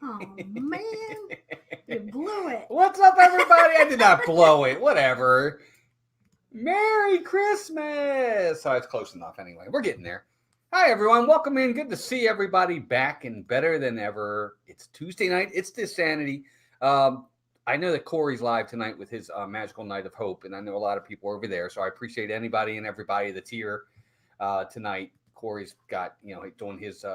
Oh, man. You blew it. What's up, everybody? I did not blow it. Whatever. Merry Christmas. Oh, it's close enough anyway. We're getting there. Hi, everyone. Welcome in. Good to see everybody back and better than ever. It's Tuesday night. It's DISANITY. I know that Corey's live tonight with his Magical Night of Hope, and I know a lot of people over there, so I appreciate anybody and everybody that's here tonight. Corey's got, doing his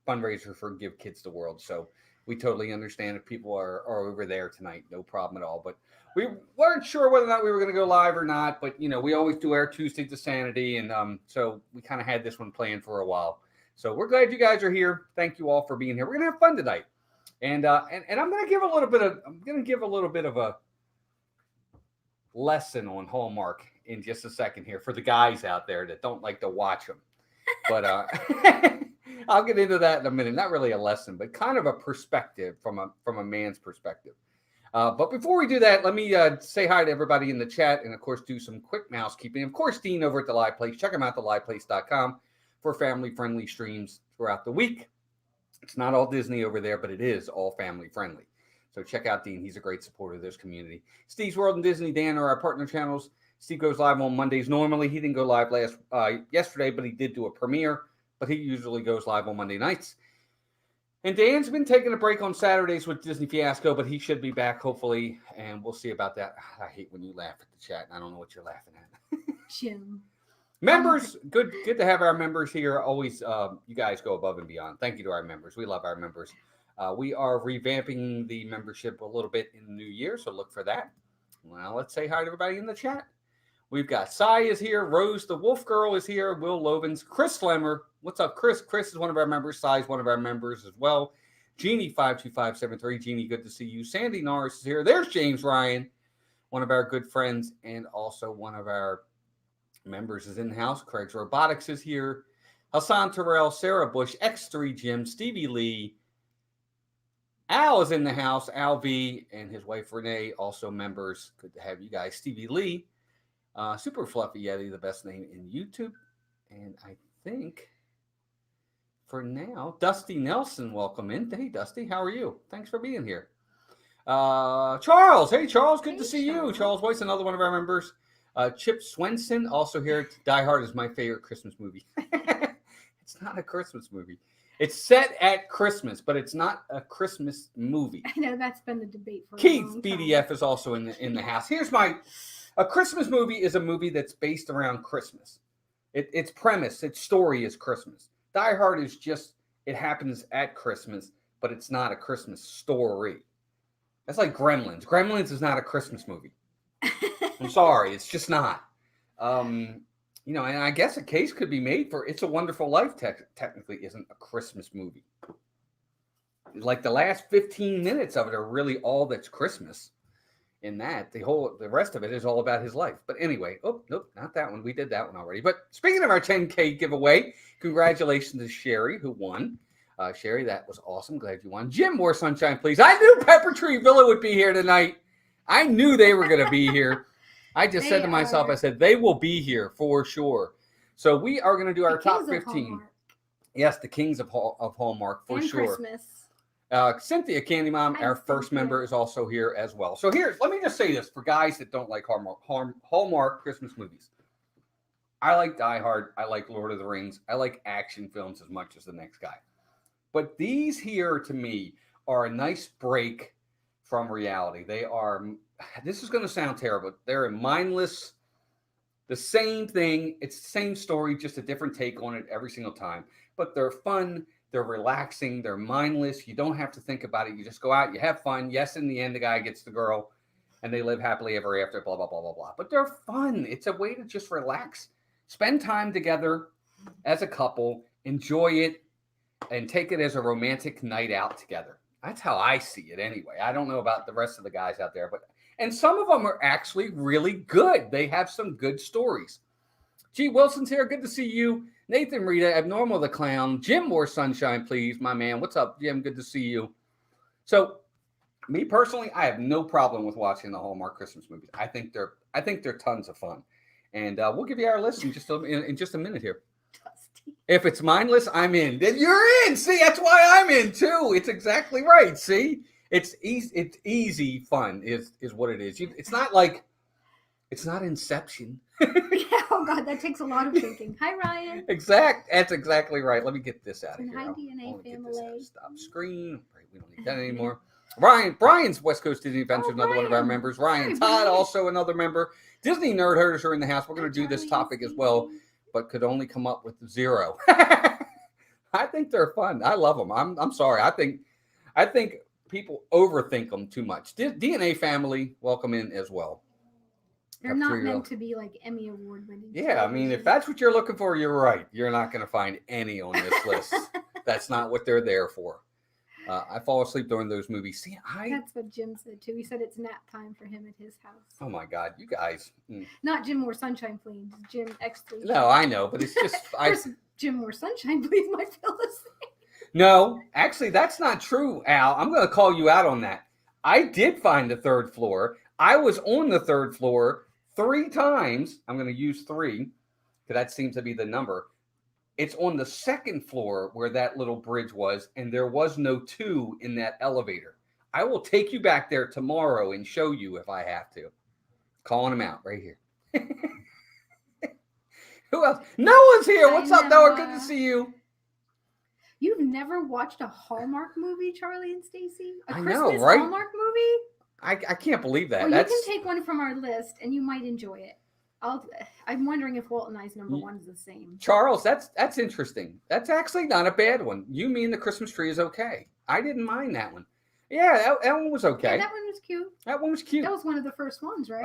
fundraiser for Give Kids the World, so we totally understand if people are over there tonight. No problem at all. But we weren't sure whether or not we were going to go live or not. But, we always do our Tuesday DISANITY. And so we kind of had this one planned for a while. So we're glad you guys are here. Thank you all for being here. We're going to have fun tonight. And I'm going to give a little bit of a lesson on Hallmark in just a second here for the guys out there that don't like to watch them. But I'll get into that in a minute. Not really a lesson, but kind of a perspective from a man's perspective. But before we do that, let me say hi to everybody in the chat and, of course, do some quick housekeeping. Of course, Dean over at The Live Place. Check him out, theliveplace.com, for family-friendly streams throughout the week. It's not all Disney over there, but it is all family-friendly. So check out Dean. He's a great supporter of this community. Steve's World and Disney Dan are our partner channels. Steve goes live on Mondays normally. He didn't go live yesterday, but he did do a premiere. But he usually goes live on Monday nights. And Dan's been taking a break on Saturdays with Disney Fiasco, but he should be back, hopefully, and we'll see about that. I hate when you laugh at the chat, and I don't know what you're laughing at. Jim. Members, good to have our members here. Always, you guys go above and beyond. Thank you to our members. We love our members. We are revamping the membership a little bit in the new year, so look for that. Well, let's say hi to everybody in the chat. We've got Cy is here. Rose the Wolf Girl is here. Will Lovins. Chris Flemmer. What's up, Chris? Chris is one of our members. Cy is one of our members as well. Jeannie52573. Jeannie, good to see you. Sandy Norris is here. There's James Ryan, one of our good friends, and also one of our members is in the house. Craig's Robotics is here. Hassan Terrell, Sarah Bush, X3 Jim, Stevie Lee. Al is in the house. Al V and his wife Renee, also members. Good to have you guys. Stevie Lee. Super Fluffy Yeti, the best name in YouTube. And I think for now, Dusty Nelson, welcome in. Hey, Dusty, how are you? Thanks for being here. Charles. Hey, Charles, good to see you. Charles Weiss, another one of our members. Chip Swenson, also here. Die Hard is my favorite Christmas movie. It's not a Christmas movie. It's set at Christmas, but it's not a Christmas movie. I know that's been the debate for Keith a long time. BDF is also in the house. A Christmas movie is a movie that's based around Christmas. Its premise, its story is Christmas. Die Hard is just, it happens at Christmas, but it's not a Christmas story. That's like Gremlins. Gremlins is not a Christmas movie. I'm sorry, it's just not. And I guess a case could be made for It's a Wonderful Life technically isn't a Christmas movie. Like the last 15 minutes of it are really all that's Christmas. In that, the rest of it is all about his life. But anyway, nope, not that one. We did that one already. But speaking of our 10K giveaway, congratulations to Sherry, who won. Sherry, that was awesome. Glad you won. Jim, more sunshine, please. I knew Pepper Tree Villa would be here tonight. I knew they were going to be here. I just said to myself, I said, they will be here for sure. So we are going to do our top 15. Yes, the Kings of Hallmark for sure. Christmas. Cynthia Candy Mom, our first member, is also here as well. So let me just say this for guys that don't like Hallmark Christmas movies. I like Die Hard. I like Lord of the Rings. I like action films as much as the next guy. But these here, to me, are a nice break from reality. This is going to sound terrible. They're mindless, the same thing. It's the same story, just a different take on it every single time. But they're fun. They're relaxing. They're mindless. You don't have to think about it. You just go out. You have fun. Yes, in the end, the guy gets the girl, and they live happily ever after, blah, blah, blah, blah, blah. But they're fun. It's a way to just relax. Spend time together as a couple. Enjoy it, and take it as a romantic night out together. That's how I see it anyway. I don't know about the rest of the guys out there. And some of them are actually really good. They have some good stories. G. Wilson's here. Good to see you. Nathan Rita, Abnormal the Clown. Jim, more sunshine, please, my man. What's up, Jim? Good to see you. So, me personally, I have no problem with watching the Hallmark Christmas movies. I think they're tons of fun, and we'll give you our list in just a minute here. If it's mindless, I'm in. Then you're in. See, that's why I'm in too. It's exactly right. See, it's easy. It's easy fun is what it is. It's not like it's not Inception. Yeah, oh God, that takes a lot of thinking. Hi, Ryan. That's exactly right. Let me get this out of And here. hi, I'll DNA get this out. family. Stop screen. Right, we don't need that anymore. Brian's West Coast Disney Adventures, another one of our members. Ryan Todd, also another member. Disney Nerd Herders are in the house. We're going to do this topic as well, but could only come up with 0. I think they're fun. I love them. I'm sorry. I think people overthink them too much. DNA family, welcome in as well. They're not meant to be like Emmy Award winning. Yeah, I mean, if that's what you're looking for, you're right. You're not going to find any on this list. That's not what they're there for. I fall asleep during those movies. See, That's what Jim said too. He said it's nap time for him at his house. Oh my God, you guys. Not Jim Moore Sunshine Please. Jim X3. No, I know, but it's just Jim Moore Sunshine Please might feel the same. No, actually, that's not true, Al. I'm going to call you out on that. I did find the 3rd floor. I was on the 3rd floor 3 times. I'm going to use 3 because that seems to be the number. It's on the 2nd floor where that little bridge was, and there was no 2 in that elevator. I will take you back there tomorrow and show you if I have to. Calling him out right here. Who else? Noah's here. What's up, Noah? Good to see you. You've never watched a Hallmark movie, Charlie and Stacy? I know, right? Hallmark movie? I can't believe that. Well, you can take one from our list, and you might enjoy it. I'm wondering if Walt and I's number 1 is the same. Charles, that's interesting. That's actually not a bad one. You mean the Christmas tree is okay? I didn't mind that one. Yeah, that one was okay. Yeah, that one was cute. That one was cute. That was one of the first ones, right?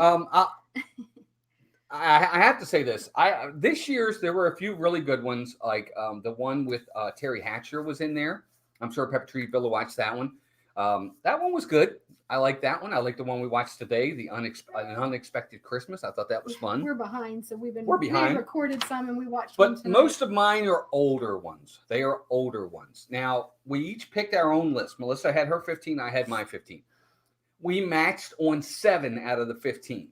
I have to say this. This year's there were a few really good ones, like the one with Terry Hatcher was in there. I'm sure Pepper Tree Villa watched that one. That one was good. I like that one. I like the one we watched today, An Unexpected Christmas. I thought that was fun. We're behind, so we're behind. We recorded some and we watched them. But tonight. Most of mine are older ones. They are older ones. Now, we each picked our own list. Melissa had her 15. I had my 15. We matched on 7 out of the 15.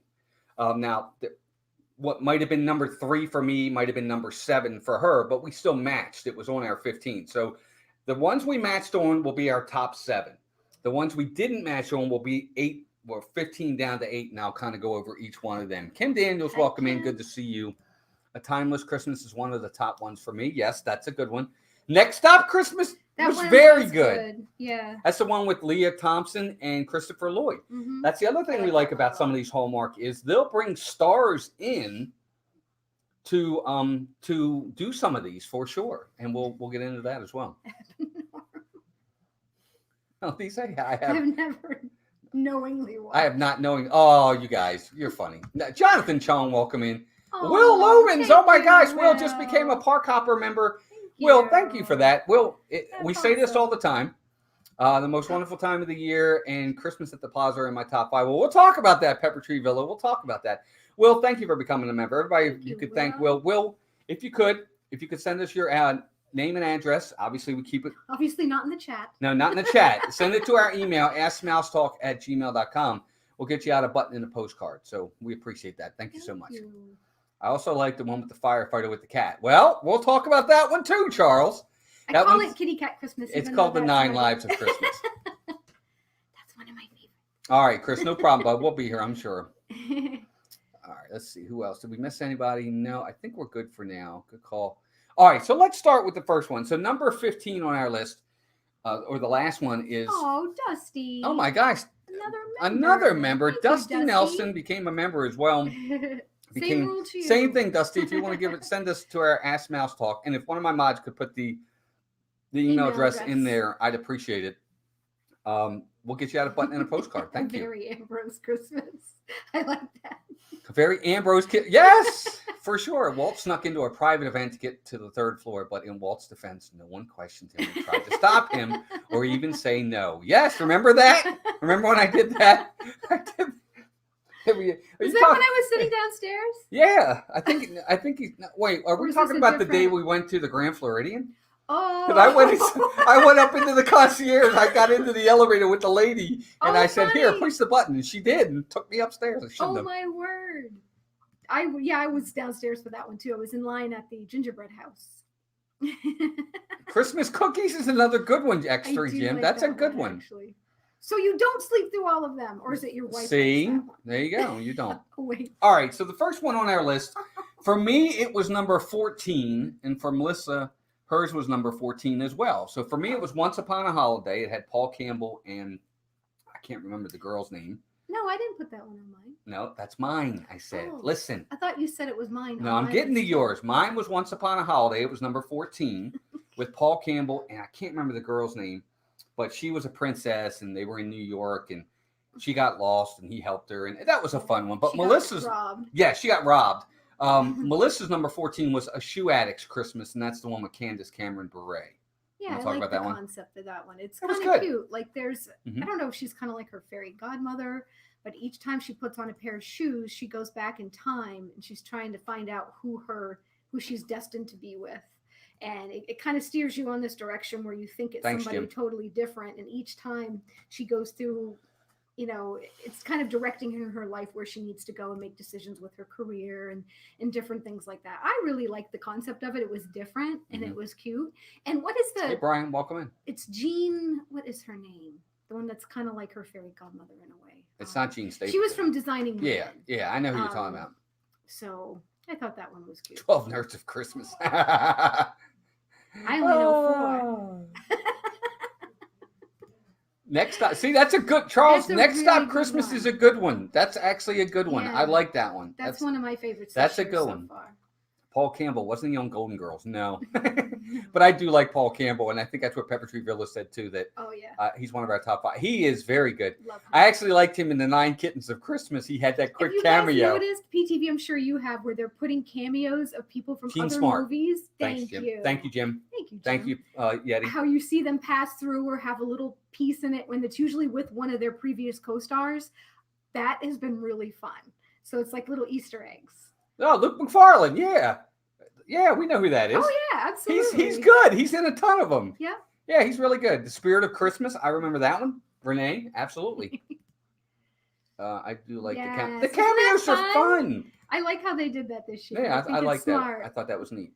What might have been number 3 for me might have been number 7 for her, but we still matched. It was on our 15. So the ones we matched on will be our top 7. The ones we didn't match on will be 8 or 15 down to 8, and I'll kind of go over each one of them. Kim Daniels, welcome in. Good to see you. A Timeless Christmas is one of the top ones for me. Yes, that's a good one. Next Stop Christmas was very good. Yeah. That's the one with Leah Thompson and Christopher Lloyd. Mm-hmm. That's the other thing we like about some of these Hallmark is they'll bring stars in to do some of these for sure. And we'll get into that as well. These I've never knowingly watched. I have not knowing. Oh, you guys, you're funny. Jonathan Chong, welcome in. Oh, Will Lumens. Oh my gosh, Will. Will just became a Park Hopper member. Will, thank you for that. Will, we say this all the time. The most wonderful time of the year and Christmas at the Plaza are in my top 5. Well, we'll talk about that, Pepper Tree Villa. We'll talk about that. Will, thank you for becoming a member. Everybody, you could thank Will. Will, if you could send us your name and address. Obviously, we keep it. Obviously, not in the chat. No, not in the chat. Send it to our email, askmousetalk@gmail.com. We'll get you out a button in a postcard. So we appreciate that. Thank you so much. I also like the one with the firefighter with the cat. Well, we'll talk about that one too, Charles. I call it Kitty Cat Christmas. It's called the 9 Lives of Christmas. That's one of my favorites. All right, Chris, no problem, bud. We'll be here, I'm sure. All right, let's see. Who else? Did we miss anybody? No, I think we're good for now. Good call. All right, so let's start with the first one. So number 15 on our list, or the last one is... Oh, Dusty. Oh, my gosh. Another member. Dusty Nelson became a member as well. Same thing, Dusty. If you want to send us to our Ask Mouse Talk. And if one of my mods could put the email address in there, I'd appreciate it. We'll get you out a button and a postcard. Thank you. Very Ambrose Christmas. I like that. A very Ambrose kid. Yes, for sure. Walt snuck into a private event to get to the 3rd floor, but in Walt's defense, no one questioned him and tried to stop him or even say no. Yes, remember that? Remember when I did that? Was that when I was sitting downstairs? Yeah, I think he's. Wait, are we talking about the day we went to the Grand Floridian? Oh, I went up into the concierge. I got into the elevator with the lady, and I said, "Here, push the button." And she did, and took me upstairs. My word! I was downstairs for that one too. I was in line at the gingerbread house. Christmas Cookies is another good one, I X3 do Jim. like That's a that good one. actually. So you don't sleep through all of them, or is it your wife? See, likes that one? there you go. You don't. Wait. All right. So the first one on our list, for me, it was number 14, and for Melissa, hers was number 14 as well. So for me, it was Once Upon a Holiday. It had Paul Campbell and I can't remember the girl's name. No, I didn't put that one on mine. No, that's mine. I said, Oh. listen. I thought you said it was mine. No, I'm getting to yours. Mine was Once Upon a Holiday. It was number 14 with Paul Campbell, and I can't remember the girl's name, but she was a princess, and they were in New York, and she got lost, and he helped her, and that was a fun one. But She Melissa's, got robbed. yeah, she got robbed. Melissa's number 14 was A Shoe Addict's Christmas, and that's the one with Candace Cameron Bure. Yeah, I talk like about the that one? concept of that one. It's That was kind of good. cute. Like there's, Mhm. I don't know if she's kind of like her fairy godmother, but each time she puts on a pair of shoes, she goes back in time and she's trying to find out who she's destined to be with. And it kind of steers you on this direction where you think it's Thanks, somebody Jim. totally different. And each time she goes through, it's kind of directing her in her life where she needs to go and make decisions with her career and different things like that. I really liked the concept of it. It was different and it was cute. And what is Hey, Brian, welcome in. it's Jean, what is her name? The one that's kind of like her fairy godmother in a way. It's not Jean Stapleton. She was from Designing Yeah, Women. yeah, I know who you're talking about. So I thought that one was cute. 12 Nerds of Christmas. I only know 4. Next Stop. See, that's a good, Charles. That's a Next really Stop good Christmas one. is a good one. That's actually a good one. Yeah. I like that one. That's one of my favorites. that's this a year good so one. far. Paul Campbell wasn't he on Golden Girls? No. But I do like Paul Campbell, and I think that's what Pepper Tree Villa said too, that Oh yeah. he's one of our top 5. He is very good. Love him. I actually liked him in the 9 Kittens of Christmas. He had that quick If you guys cameo. noticed, PTV, I'm sure you have, where they're putting cameos of people from Gene other Smart. movies. Thanks, Thank Jim. you. Thank you, Jim. Thank you, Jim. Thank you, Yeti. How you see them pass through or have a little piece in it when it's usually with one of their previous co-stars. That has been really fun. So it's like little Easter eggs. Oh, Luke McFarlane. Yeah. Yeah, we know who that is. Oh yeah, absolutely. He's good. He's in a ton of them. Yeah. Yeah, he's really good. The Spirit of Christmas. I remember that one. Renee, absolutely. I do like Yes. the Isn't that cameos are fun. I like how they did that this year. Yeah, think I it's like smart. that. I thought that was neat.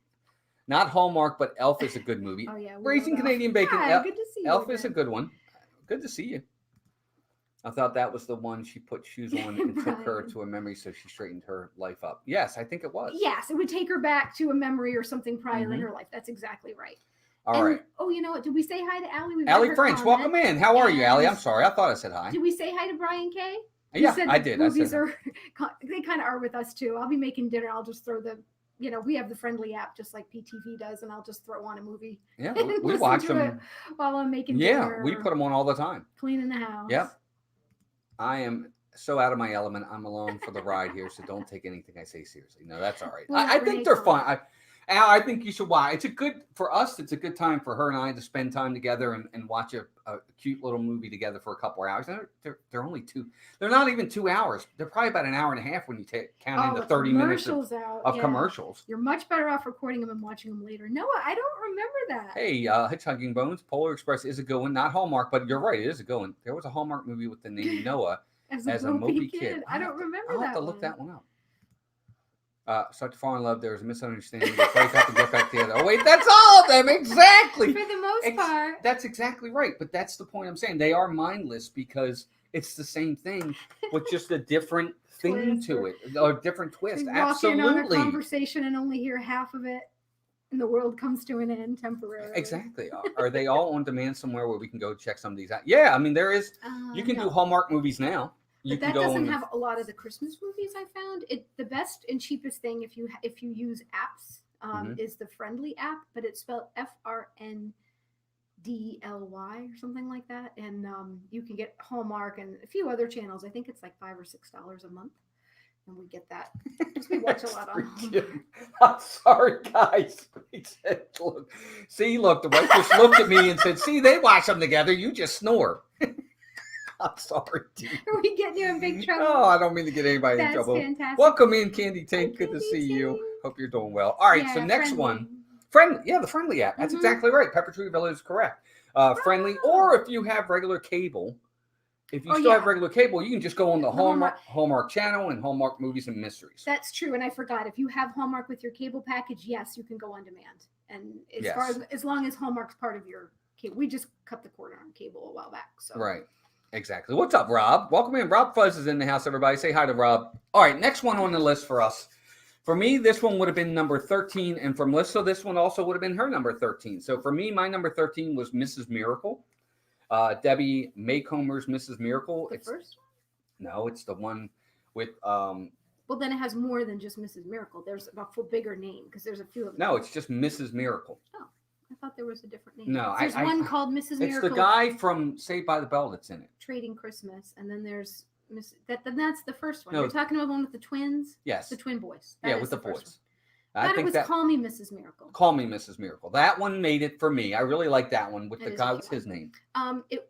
Not Hallmark, but Elf is a good movie. Oh yeah. we Raising love Canadian Elf. Bacon. Hi, good to see you. Elf is a again. good one. Good to see you. I thought that was the one she put shoes on and took her Brian. to a memory, so she straightened her life up. Yes, I think it was. Yes, it would take her back to a memory or something prior in Mhm. her life. That's exactly right. All right. Oh, you know what? Did we say hi to Allie? We read Allie her French, comment. welcome in. How are you, Allie? I'm And- sorry. I thought I said hi. Did we say hi to Brian K? He Yeah, said I the did. I Movies said are they kind of are with us too. I'll be making dinner. I'll just throw we have the Friendly app just like PTV does, and I'll just throw on a movie yeah, and we listen watch to them. it while I'm making Yeah, dinner. we or put them on all the time. cleaning the house. Yep. I am so out of my element. I'm along for the ride here, so don't take anything I say seriously. No, that's all right. Well, I Renee think they're told fun. Al, I think you should watch. It's a good for us. It's a good time for her and I to spend time together and watch a cute little movie together for a couple of hours. They're only 2. They're not even 2 hours. They're probably about an hour and a half when you count in the with 30 minutes commercials out. of yeah. commercials. You're much better off recording them and watching them later. Noah, I don't remember that. Hey, Hitchhiking Bones, Polar Express is a good one. Not Hallmark, but you're right. It is a good one. There was a Hallmark movie with the name Noah as as a mopey mopey kid. I don't remember I'll that. have to look one. that one up. Start to fall in love. There was a misunderstanding. They break up and get back together. Oh wait, that's all of them exactly. For the most part. That's exactly right. But that's the point I'm saying. They are mindless because it's the same thing with just a different thing Twist to it, or a different twist. You walk in on a Absolutely. conversation and only hear half of it, and the world comes to an end temporarily. Exactly. Are they all on demand somewhere where we can go check some of these out? Yeah, I mean there is. You can do no. Hallmark movies now. You But can that go doesn't on have a lot of the Christmas movies I found. The best and cheapest thing if you use apps is the Friendly app, but it's spelled FRNDLY or something like that, and you can get Hallmark and a few other channels. I think it's like $5 or $6 a month, and we get that because we watch a lot on Hallmark. I'm sorry, guys. He said, look, the wife just looked at me and said, see, they watch them together. You just snore. I'm sorry, dude. Are we getting you in big trouble? Oh, I don't mean to get anybody in That's trouble. fantastic. Welcome in, Candy Tank. Hi, Good to Candy see you. Tank. Hope you're doing well. All right, so Yeah, next Friendly. one. Friendly. Yeah, the Friendly app. That's Mhm. exactly right. Pepper Tree Villa is correct. Friendly, Wow. or if you have regular cable, if you still have regular cable, you can just go on the Hallmark channel and Hallmark Movies and Mysteries. That's true, and I forgot. If you have Hallmark with your cable package, yes, you can go on demand. And as long as Hallmark's part of your cable, we just cut the cord on cable a while back. So right. Exactly. What's up, Rob? Welcome in. Rob Fuzz is in the house, everybody. Say hi to Rob. All right, next one on the list for us. For me, this one would have been number 13. And for Melissa, this one also would have been her number 13. So for me, my number 13 was Mrs. Miracle. Debbie Maycomer's Mrs. Miracle. The first one? No, it's the one with... well, then it has more than just Mrs. Miracle. There's a full bigger name because there's a few of them. No, it's just Mrs. Miracle. Oh. I thought there was a different name. No, there's one called Mrs. Miracle. It's the guy from Saved by the Bell that's in it. Trading Christmas, and then there's that's the first one. No. You're talking about one with the twins. Yes, the twin boys. With the boys. I think it was Call Me Mrs. Miracle. Call Me Mrs. Miracle. That one made it for me. I really like that one. With the guy, what's his name?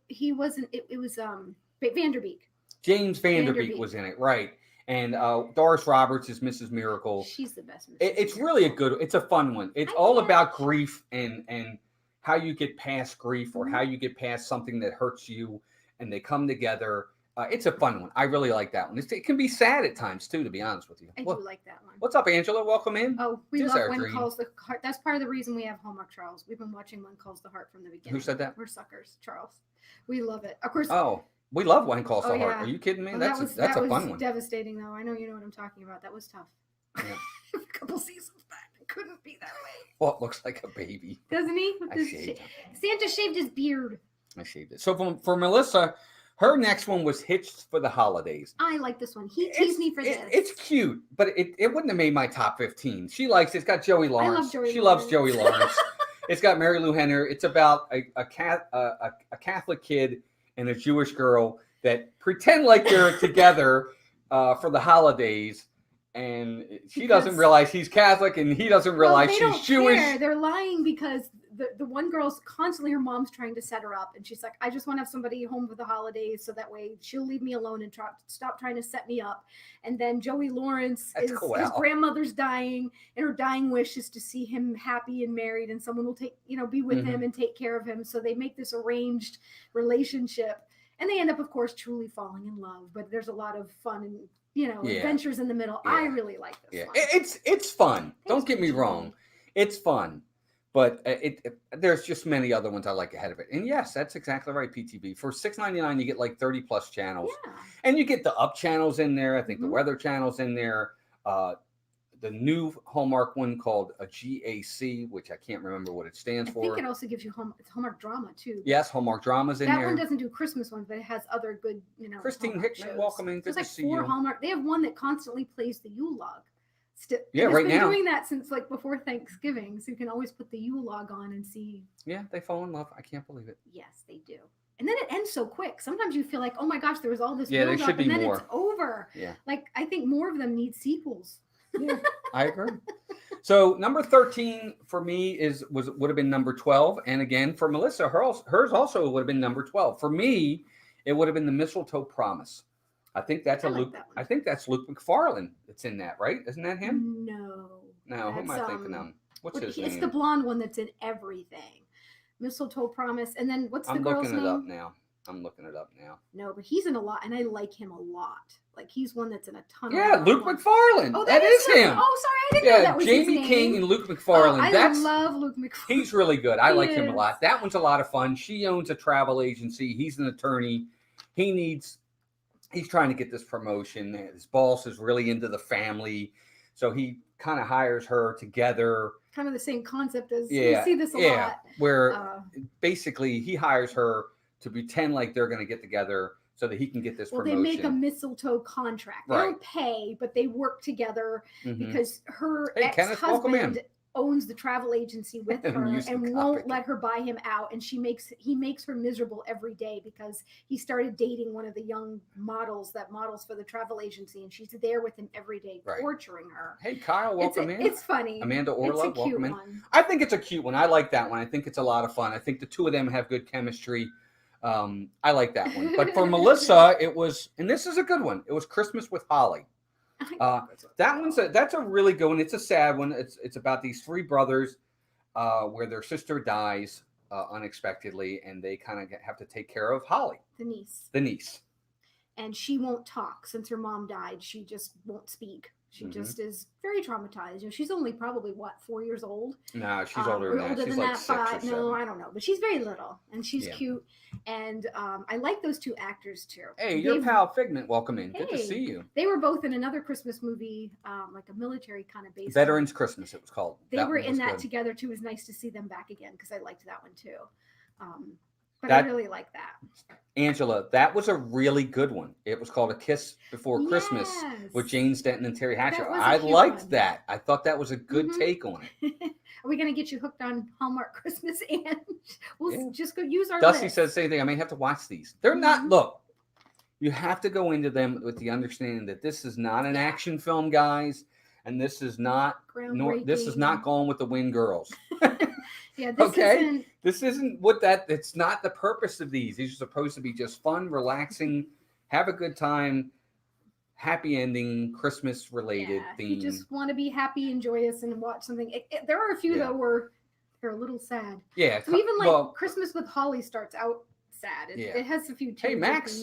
He wasn't. It was Vanderbeek. James Vanderbeek was in it, right? And Doris Roberts is Mrs. Miracle. She's the best. It's really it's a fun one. It's all about grief and how you get past grief or how you get past something that hurts you, and they come together. It's a fun one. I really like that one. It can be sad at times too, to be honest with you. I do like that one. What's up, Angela? Welcome in. Oh, we love One Calls the Heart. That's part of the reason we have Hallmark Charles. We've been watching One Calls the Heart from the beginning. Who said that? We're suckers, Charles. We love it. Of course. Oh, we love One Calls the Heart. Are you kidding me? Well, that's a fun one. Devastating though. I know you know what I'm talking about. That was tough. Yeah. A couple seasons back, it couldn't be that way. Well, it looks like a baby. Doesn't he? Santa shaved his beard. I shaved it. So for Melissa, her next one was Hitched for the Holidays. I like this one. He teased me for this. It's cute, but it wouldn't have made my top 15. She likes it. It's got Joey Lawrence. I love Joey She Lawrence. loves Joey Lawrence. It's got Mary Lou Henner. It's about a Catholic kid and a Jewish girl that pretend like they're together for the holidays. And she doesn't realize he's Catholic, and he doesn't realize she's Jewish. They're lying because the one girl's constantly, her mom's trying to set her up, and she's like, I just want to have somebody home for the holidays so that way she'll leave me alone and stop trying to set me up. And then Joey Lawrence his grandmother's dying, and her dying wish is to see him happy and married, and someone will be with him and take care of him. So they make this arranged relationship, and they end up, of course, truly falling in love. But there's a lot of fun and adventures in the middle. I really like this one. It's fun. Don't get me wrong. It's fun. But there's just many other ones I like ahead of it. And yes, that's exactly right, PTB. For $6.99, you get like 30 plus channels. Yeah. And you get the Up channels in there. I think the Weather channels in there. The new Hallmark one called a GAC, which I can't remember what it stands for. I think it also gives you Hallmark drama too. Yes, Hallmark drama's in there. That one doesn't do Christmas ones, but it has other good, Christine Hallmark Hickman, shows. welcome in. Good to see you. There's like 4 Hallmark. They have one that constantly plays the Yule log. Right now. Doing that since like before Thanksgiving, so you can always put the Yule log on and see. Yeah, they fall in love. I can't believe it. Yes, they do. And then it ends so quick. Sometimes you feel like, oh my gosh, there was all this build there should up, be and then more. It's over. Yeah. Like I think more of them need sequels. Yeah, I agree. So number 13 for me would have been number 12, and again for Melissa, hers also would have been number 12. For me, it would have been the Mistletoe Promise. I think that's Luke. I think that's Luke McFarlane that's in that, right? Isn't that him? No. Who am I thinking of? What's his name? It's the blonde one that's in everything. Mistletoe Promise, and then what's the girl's name? I'm looking it up now. No, but he's in a lot, and I like him a lot. Like he's one that's in a ton. Yeah, Luke McFarlane. Oh, that is him. Oh, sorry, I didn't know that was Jamie his name. King and Luke McFarlane. I love Luke McFarlane. He's really good. I like him a lot. That one's a lot of fun. She owns a travel agency. He's an attorney. He's trying to get this promotion. His boss is really into the family, so he kind of hires her together. Kind of the same concept as you see this a lot. Where basically he hires her to pretend like they're going to get together so that he can get this promotion. They make a mistletoe contract. They don't pay, but they work together because her ex-husband owns the travel agency with her and won't let her buy him out. And he makes her miserable every day because he started dating one of the young models that models for the travel agency, and she's there with him every day, torturing her. Hey, Kyle, welcome in. It's funny. Amanda Orlov, welcome in. One. I think it's a cute one. I like that one. I think it's a lot of fun. I think the two of them have good chemistry. I like that one. But for Melissa, it was, and this is a good one. It was Christmas with Holly. That's a really good one. It's a sad one. It's about these 3 brothers where their sister dies unexpectedly, and they kind of have to take care of Holly, the niece. and she won't talk since her mom died. She just won't speak. She just is very traumatized. You know, she's only probably 4 years old. No, she's older than that. She's than like that, 6 or 7. No, I don't know, but she's very little and she's cute. And I like those two actors too. Hey, your pal Figment, welcome in. Hey, good to see you. They were both in another Christmas movie, like a military kind of base. Veterans Christmas, it was called. They were in that together too. It was nice to see them back again because I liked that one too. But I really like that. Angela, that was a really good one. It was called A Kiss Before Christmas with Jane Stenton and Terry Hatcher. I liked that. I thought that was a good take on it. Are we going to get you hooked on Hallmark Christmas? And we'll just go use our Dusty list. says the same thing. I may have to watch these. They're not, look, you have to go into them with the understanding that this is not an action film, guys. And this is not Gone with the Wind Girls. Yeah, this isn't it's not the purpose of these. These are supposed to be just fun, relaxing, have a good time, happy ending, Christmas related theme. You just want to be happy and joyous and watch something. There are a few though where they're a little sad. Yeah. So even like Christmas with Holly starts out sad. It has a few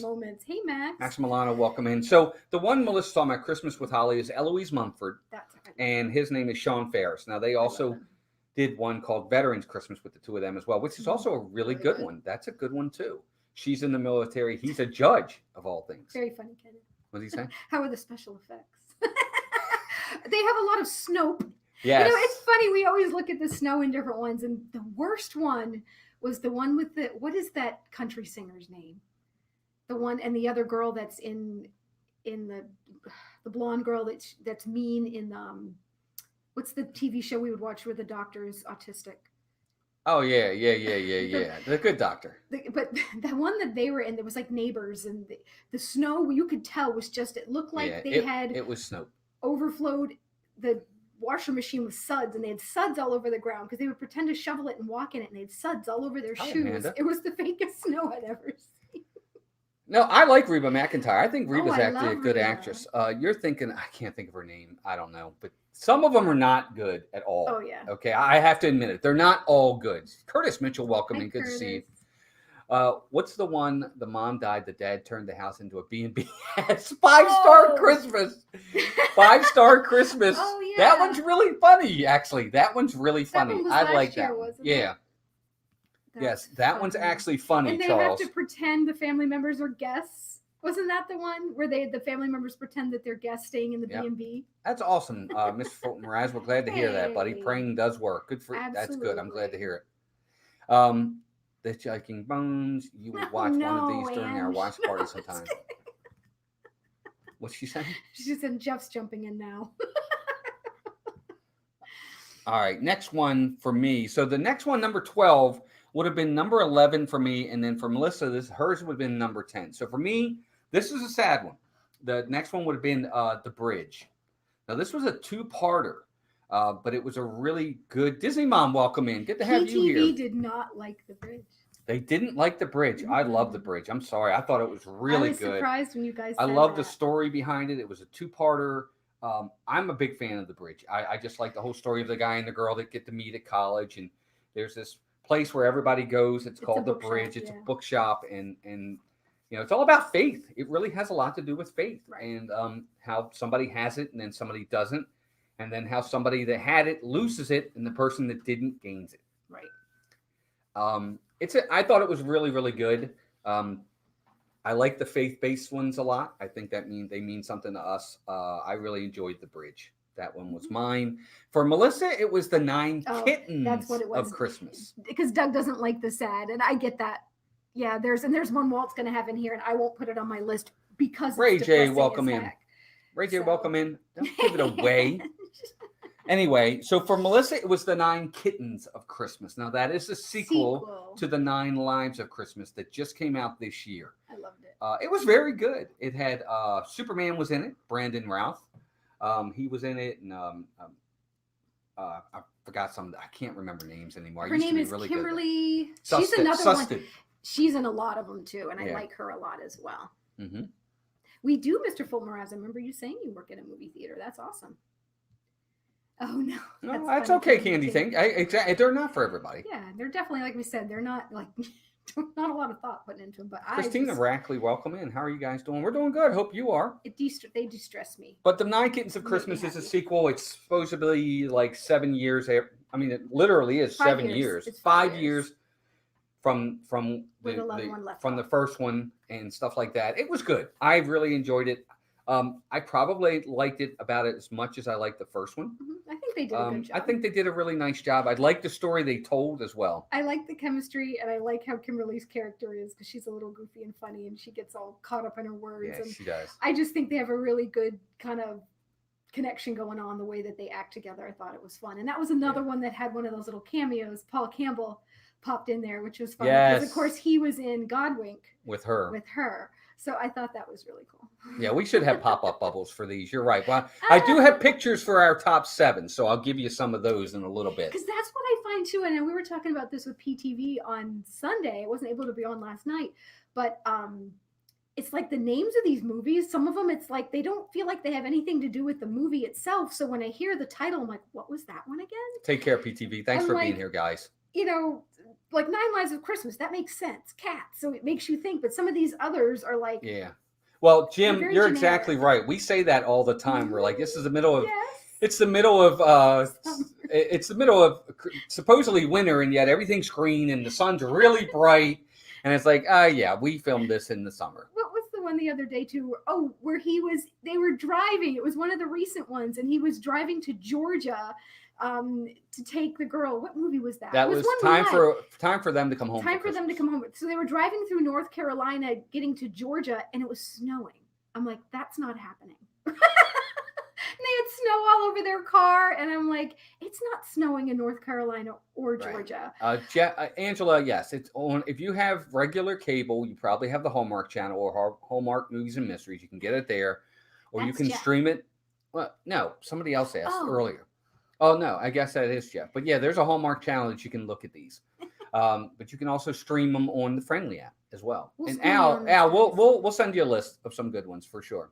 moments. Hey Max. Max Milano, welcome in. So the one Melissa's talking about, Christmas with Holly, is Eloise Mumford. And his name is Sean Ferris. Now they also did one called Veterans Christmas with the two of them as well, which is also a really good one. That's a good one too. She's in the military. He's a judge of all things. Very funny, Kenny. What did he say? How are the special effects? They have a lot of snow. Yes. You know, it's funny. We always look at the snow in different ones, and the worst one was the one with what is that country singer's name? The one and the other girl that's in the blonde girl that's mean in what's the TV show we would watch where the doctor is autistic? Oh yeah. The Good Doctor. But the one that they were in, there was like neighbors, and the snow you could tell was just. It looked like it was snow overflowed the washer machine with suds, and they had suds all over the ground because they would pretend to shovel it and walk in it, and they had suds all over their shoes. Amanda. It was the fakest snow I'd ever seen. No, I like Reba McEntire. I think Reba's actually a good actress. You're thinking, I can't think of her name. I don't know, but some of them are not good at all. Oh yeah. Okay, I have to admit it. They're not all good. Curtis Mitchell, welcome in. Good to see you. What's the one? The mom died. The dad turned the house into a B&B. It's 5-star Christmas. 5-star Christmas. Oh yeah. That one's really funny. Actually, that one's really funny. I like that. Yeah. Yes, that one's actually funny, and they Charles. have to pretend the family members are guests. Wasn't that the one where the family members pretend that they're guests staying in the B&B? That's awesome, Mr. Fulton Mraz. We're glad to hear that, buddy. Praying does work. Good for That's good. I'm glad to hear it. The Chiking Bones. You will watch one of these during our watch party sometime. What's she saying? She said Jeff's jumping in now. All right, next one for me. So the next one, number 12. Would have been number 11 for me, and then for Melissa, hers would have been number 10. So for me, this is a sad one. The next one would have been The Bridge. Now this was a 2-parter, but it was a really good Disney Mom. Welcome in. Good to have you here. PTV did not like The Bridge. They didn't like The Bridge. I love The Bridge. I'm sorry. I thought it was really good. I was surprised when you guys said I love the story behind it. It was a 2-parter. I'm a big fan of The Bridge. I just like the whole story of the guy and the girl that get to meet at college, and there's this place where everybody goes. It's called The Bridge. It's a bookshop, and you know, it's all about faith. It really has a lot to do with faith, and how somebody has it and then somebody doesn't, and then how somebody that had it loses it and the person that didn't gains it. I thought it was really, really good. I like the faith-based ones a lot. I think they mean something to us. I really enjoyed The Bridge. That one was mine. For Melissa, it was The 9 Kittens that's what it was. of Christmas. Because Doug doesn't like the sad, and I get that. Yeah, there's one Walt's going to have in here, and I won't put it on my list because Ray J, welcome in. Ray J, welcome in. Don't give it away. Anyway, so for Melissa, it was The 9 Kittens of Christmas. Now, that is a sequel to The 9 Lives of Christmas that just came out this year. I loved it. It was very good. It had Superman was in it, Brandon Routh. He was in it, and I forgot some. I can't remember names anymore. Her name is really Kimberly. She's another one. She's in a lot of them too, and I like her a lot as well. Mm-hmm. We do, Mr. Fulmeraz. I remember you saying you work at a movie theater. That's awesome. Oh no, that's okay, Candy thing. Exactly, they're not for everybody. Yeah, they're definitely, like we said, they're not like not a lot of thought put into them. But Christina Rackley, welcome in. How are you guys doing? We're doing good. Hope you are. They distress me. But The 9 Kittens of Christmas is a sequel. It's supposedly like 7 years. It literally is 7 years. It's 5 years from the first one and stuff like that. It was good. I really enjoyed it. I probably liked it about it as much as I liked the first one. I think they did a good job. I think they did a really nice job. I like the story they told as well. I like the chemistry, and I like how Kimberly's character is, because she's a little goofy and funny, and she gets all caught up in her words. Yeah, and she does. I just think they have a really good kind of connection going on, the way that they act together. I thought it was fun. And that was another one that had one of those little cameos. Paul Campbell popped in there, which was fun. Yes. Because, of course, he was in Godwink. With her. So I thought that was really cool. Yeah, we should have pop-up bubbles for these. You're right. Well, I do have pictures for our top 7, so I'll give you some of those in a little bit. Because that's what I find too, and we were talking about this with PTV on Sunday. I wasn't able to be on last night, but it's like the names of these movies, some of them, it's like they don't feel like they have anything to do with the movie itself. So when I hear the title, I'm like, what was that one again? Take care, PTV. Thanks for being here, guys. You know, like 9 Lives of Christmas, that makes sense. Cats, so it makes you think. But some of these others are like, yeah. Well, Jim, you're generic. Exactly right. We say that all the time. We're like, this is the middle of, yes. It's the middle of, it's the middle of supposedly winter, and yet everything's green and the sun's really bright, and it's like, yeah, we filmed this in the summer. What was the one the other day too? Oh, where they were driving. It was one of the recent ones, and he was driving to Georgia to take the girl. What movie was that? That was time for them to come home. Time for them to come home. So they were driving through North Carolina, getting to Georgia, and it was snowing. I'm like, that's not happening. And they had snow all over their car, and I'm like, it's not snowing in North Carolina or Georgia. Right. Angela, yes, it's on. If you have regular cable, you probably have the Hallmark Channel or Hallmark Movies and Mysteries. You can get it there, or you can stream it. Well, no, somebody else asked earlier. Oh, no, I guess that is Jeff. But yeah, there's a Hallmark channel that you can look at these. But you can also stream them on the Friendly app as well. And Al, we'll send you a list of some good ones for sure.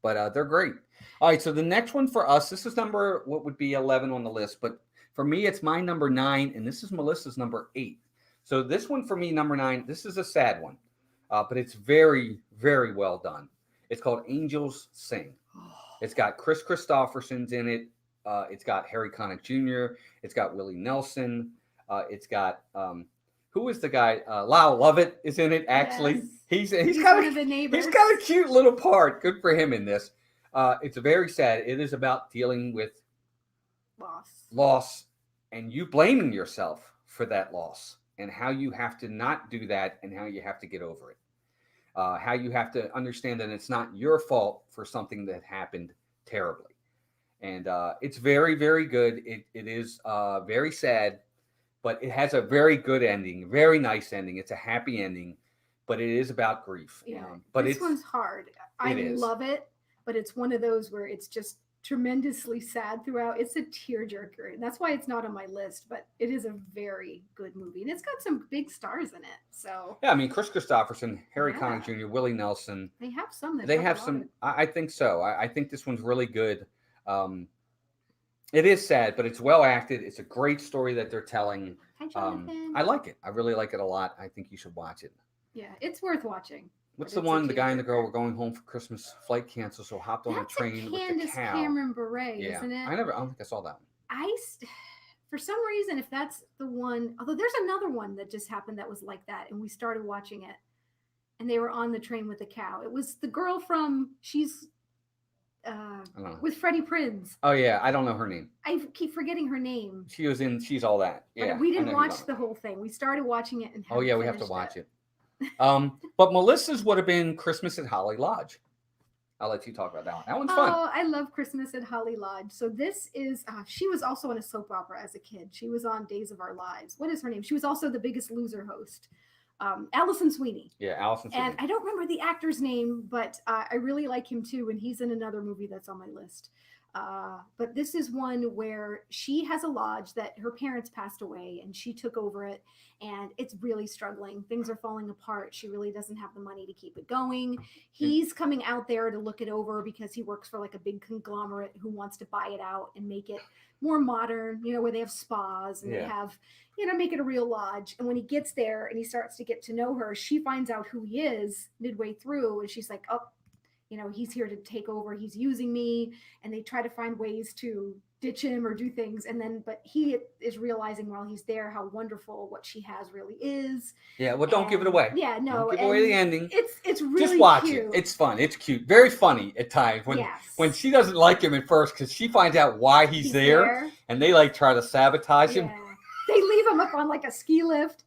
But they're great. All right, so the next one for us, this is what would be 11 on the list. But for me, it's my number 9, and this is Melissa's number 8. So this one for me, number 9, this is a sad one. But it's very, very well done. It's called Angels Sing. It's got Chris Christopherson's in it. It's got Harry Connick Jr. It's got Willie Nelson. It's got who is the guy? Lyle Lovett is in it. Actually, yes. he's got a cute little part. Good for him in this. It's very sad. It is about dealing with loss, and you blaming yourself for that loss, and how you have to not do that, and how you have to get over it. How you have to understand that it's not your fault for something that happened terribly. And it's very, very good. It is very sad, but it has a very good ending, very nice ending. It's a happy ending, but it is about grief. Yeah, but this one's hard. I love it, but it's one of those where it's just tremendously sad throughout. It's a tearjerker, and that's why it's not on my list. But it is a very good movie, and it's got some big stars in it. So yeah, I mean, Chris Christopherson, Harry Connick Jr., Willie Nelson. They have some. They have some. I think so. I think this one's really good. It is sad, but it's well acted. It's a great story that they're telling. Hi, Jonathan. I like it. I really like it a lot. I think you should watch it. Yeah, it's worth watching. What's the one? The guy and the girl were going home for Christmas. Flight canceled, so hopped on a train with the cow. Cameron Bure, isn't it? I don't think I saw that one. For some reason, if that's the one, although there's another one that just happened that was like that, and we started watching it, and they were on the train with the cow. It was the girl from with Freddie Prinze. Oh yeah, I don't know her name. I keep forgetting her name. She was in She's All That. Yeah, but we didn't watch the whole thing. We started watching it and we have to watch it. But Melissa's would have been Christmas at Holly Lodge. I'll let you talk about that one. That one's fun. Oh, I love Christmas at Holly Lodge. So this is she was also in a soap opera as a kid. She was on Days of Our Lives. What is her name? She was also the Biggest Loser host. Allison Sweeney. Yeah, Allison Sweeney. And I don't remember the actor's name, but I really like him too, and he's in another movie that's on my list. But this is one where she has a lodge that her parents passed away and she took over it, and it's really struggling. Things are falling apart. She really doesn't have the money to keep it going. He's coming out there to look it over because he works for like a big conglomerate who wants to buy it out and make it more modern, where they have spas and they have, make it a real lodge. And when he gets there and he starts to get to know her, she finds out who he is midway through, and she's like, oh, he's here to take over. He's using me. And they try to find ways to ditch him or do things. But he is realizing while he's there how wonderful what she has really is. Yeah. Well, don't give it away. Yeah, no. Don't give away the ending. It's really just watch cute. it. It's fun. It's cute. Very funny at times when she doesn't like him at first because she finds out why he's there, and they like try to sabotage him. They leave him up on like a ski lift.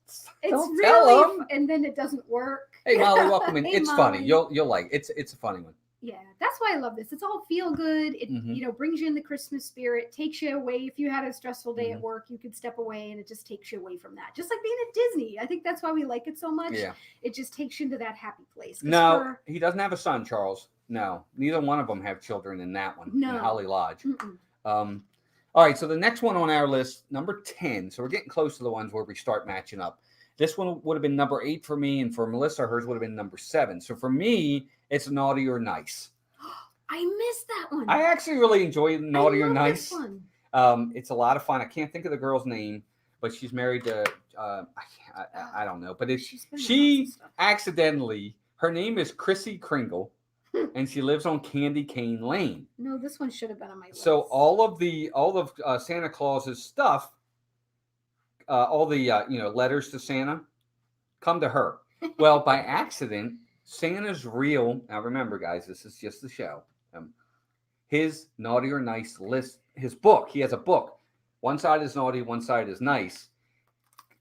Don't tell him. And then it doesn't work. Hey Molly, welcome in. Hey, it's Molly. funny. You'll like it. It's a funny one. Yeah, that's why I love this. It's all feel good. It brings you in the Christmas spirit, takes you away. If you had a stressful day at work, you could step away and it just takes you away from that. Just like being at Disney. I think that's why we like it so much. Yeah. It just takes you into that happy place. No, he doesn't have a son, Charles. No, neither one of them have children in that one. No. In Holly Lodge. All right, so the next one on our list, number 10. So we're getting close to the ones where we start matching up. This one would have been number 8 for me, and for Melissa, hers would have been number 7. So for me, it's Naughty or Nice. I missed that one. I actually really enjoy Naughty or Nice. This one. It's a lot of fun. I can't think of the girl's name, but she's married to I don't know. But she accidentally, her name is Chrissy Kringle, and she lives on Candy Cane Lane. No, this one should have been on my list. So all of Santa Claus's stuff, all the letters to Santa, come to her. Well, by accident, Santa's real. Now remember, guys, this is just the show. His Naughty or Nice list, his book. He has a book. One side is naughty, one side is nice.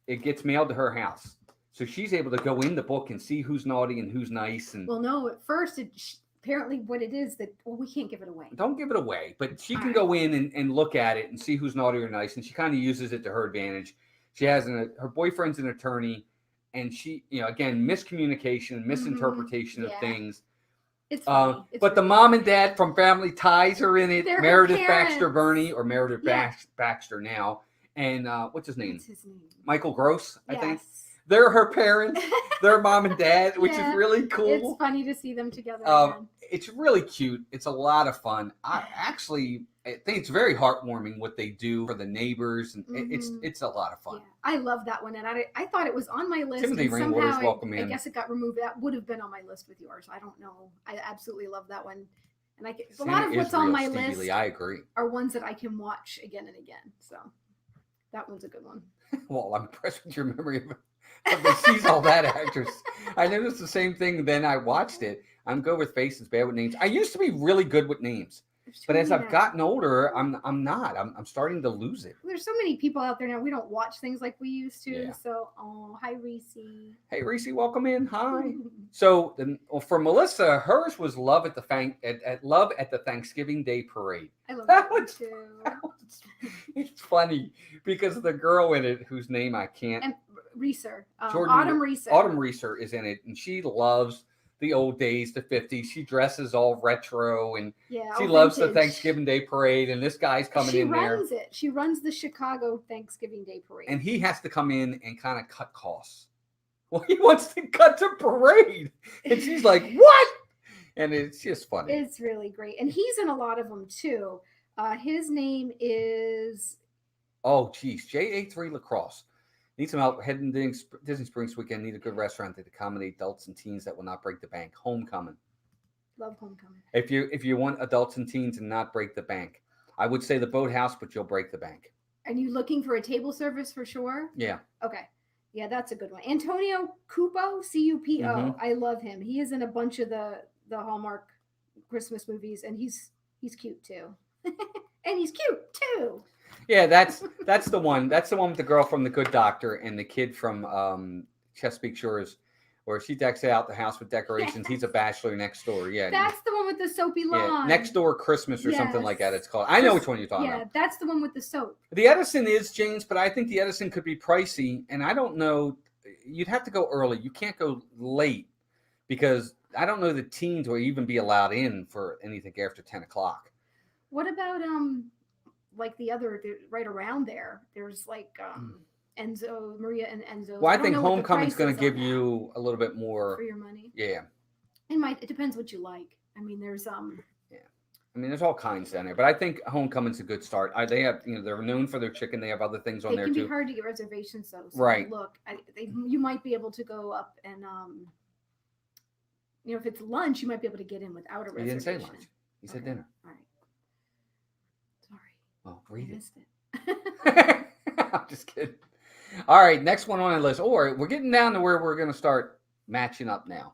It gets mailed to her house, so she's able to go in the book and see who's naughty and who's nice. And well, no, at first apparently what it is that we can't give it away. Don't give it away, but she can go in and look at it and see who's naughty or nice, and she kind of uses it to her advantage. She has her boyfriend's an attorney, and she, again, miscommunication, misinterpretation of things. It's funny. But the mom and dad from Family Ties are in it. They're Meredith Baxter Burney, or Meredith Baxter now, and what's his name? Michael Gross, I think. They're her parents. They're mom and dad, which is really cool. It's funny to see them together again. It's really cute. It's a lot of fun. I think it's very heartwarming what they do for the neighbors, and it's a lot of fun. Yeah, I love that one, and I thought it was on my list. Timothy and Rainwater's somehow welcome in. I guess it got removed. That would have been on my list with yours. I don't know. I absolutely love that one, and a lot of what's on my list. Lee, I agree. Are ones that I can watch again and again. So that one's a good one. Well, I'm impressed with your memory of she's all that actress. I noticed the same thing. Then I watched it. I'm good with faces, bad with names. I used to be really good with names, but as I've gotten older, I'm not. I'm starting to lose it. There's so many people out there now. We don't watch things like we used to. Yeah. So, hi Reese. Hey Reese, welcome in. Hi. So for Melissa, hers was Love at the Thanksgiving Day Parade. I love that one too. It's funny because the girl in it, whose name I can't. And Reeser, Autumn Reeser. Autumn Reeser is in it, and she loves the old days, the 50s. She dresses all retro, and she loves the Thanksgiving Day Parade. And this guy's coming in there. She runs it. She runs the Chicago Thanksgiving Day Parade. And he has to come in and kind of cut costs. Well, he wants to cut the parade, and she's like, "What?" And it's just funny. It's really great, and he's in a lot of them too. His name is J.A.3 Lacrosse. Need some help heading to Disney Springs weekend. Need a good restaurant that accommodate adults and teens that will not break the bank. Homecoming. Love Homecoming. If you want adults and teens and not break the bank, I would say the Boathouse, but you'll break the bank. Are you looking for a table service for sure? Yeah. Okay. Yeah, that's a good one. Antonio Cupo, C-U-P-O. Mm-hmm. I love him. He is in a bunch of the Hallmark Christmas movies, and he's cute too. And he's cute too. Yeah, that's the one. That's the one with the girl from The Good Doctor and the kid from Chesapeake Shores, where she decks out the house with decorations. Yes. He's a bachelor next door. Yeah, that's the one with the soapy lawn. Yeah, Next Door Christmas or something like that. It's called. I know which one you're talking about. Yeah, that's the one with the soap. The Edison is James, but I think the Edison could be pricey, and I don't know. You'd have to go early. You can't go late because I don't know the teens will even be allowed in for anything after 10 o'clock. What about like right around there? There's like Enzo, Maria and Enzo. Well, I don't think know what the Homecoming's price going is to on give that you a little bit more. for your money. Yeah. It depends what you like. I mean, there's Yeah. I mean, there's all kinds down there, but I think Homecoming's a good start. They have, they're known for their chicken. They have other things on they there can be too. hard to get reservations though. So Right. look, you might be able to go up and if it's lunch, you might be able to get in without a He reservation. didn't say lunch. He said dinner. All right. Sorry. Well, read I it. missed it. I'm just kidding. All right, next one on the list. Or we're getting down to where we're going to start matching up now.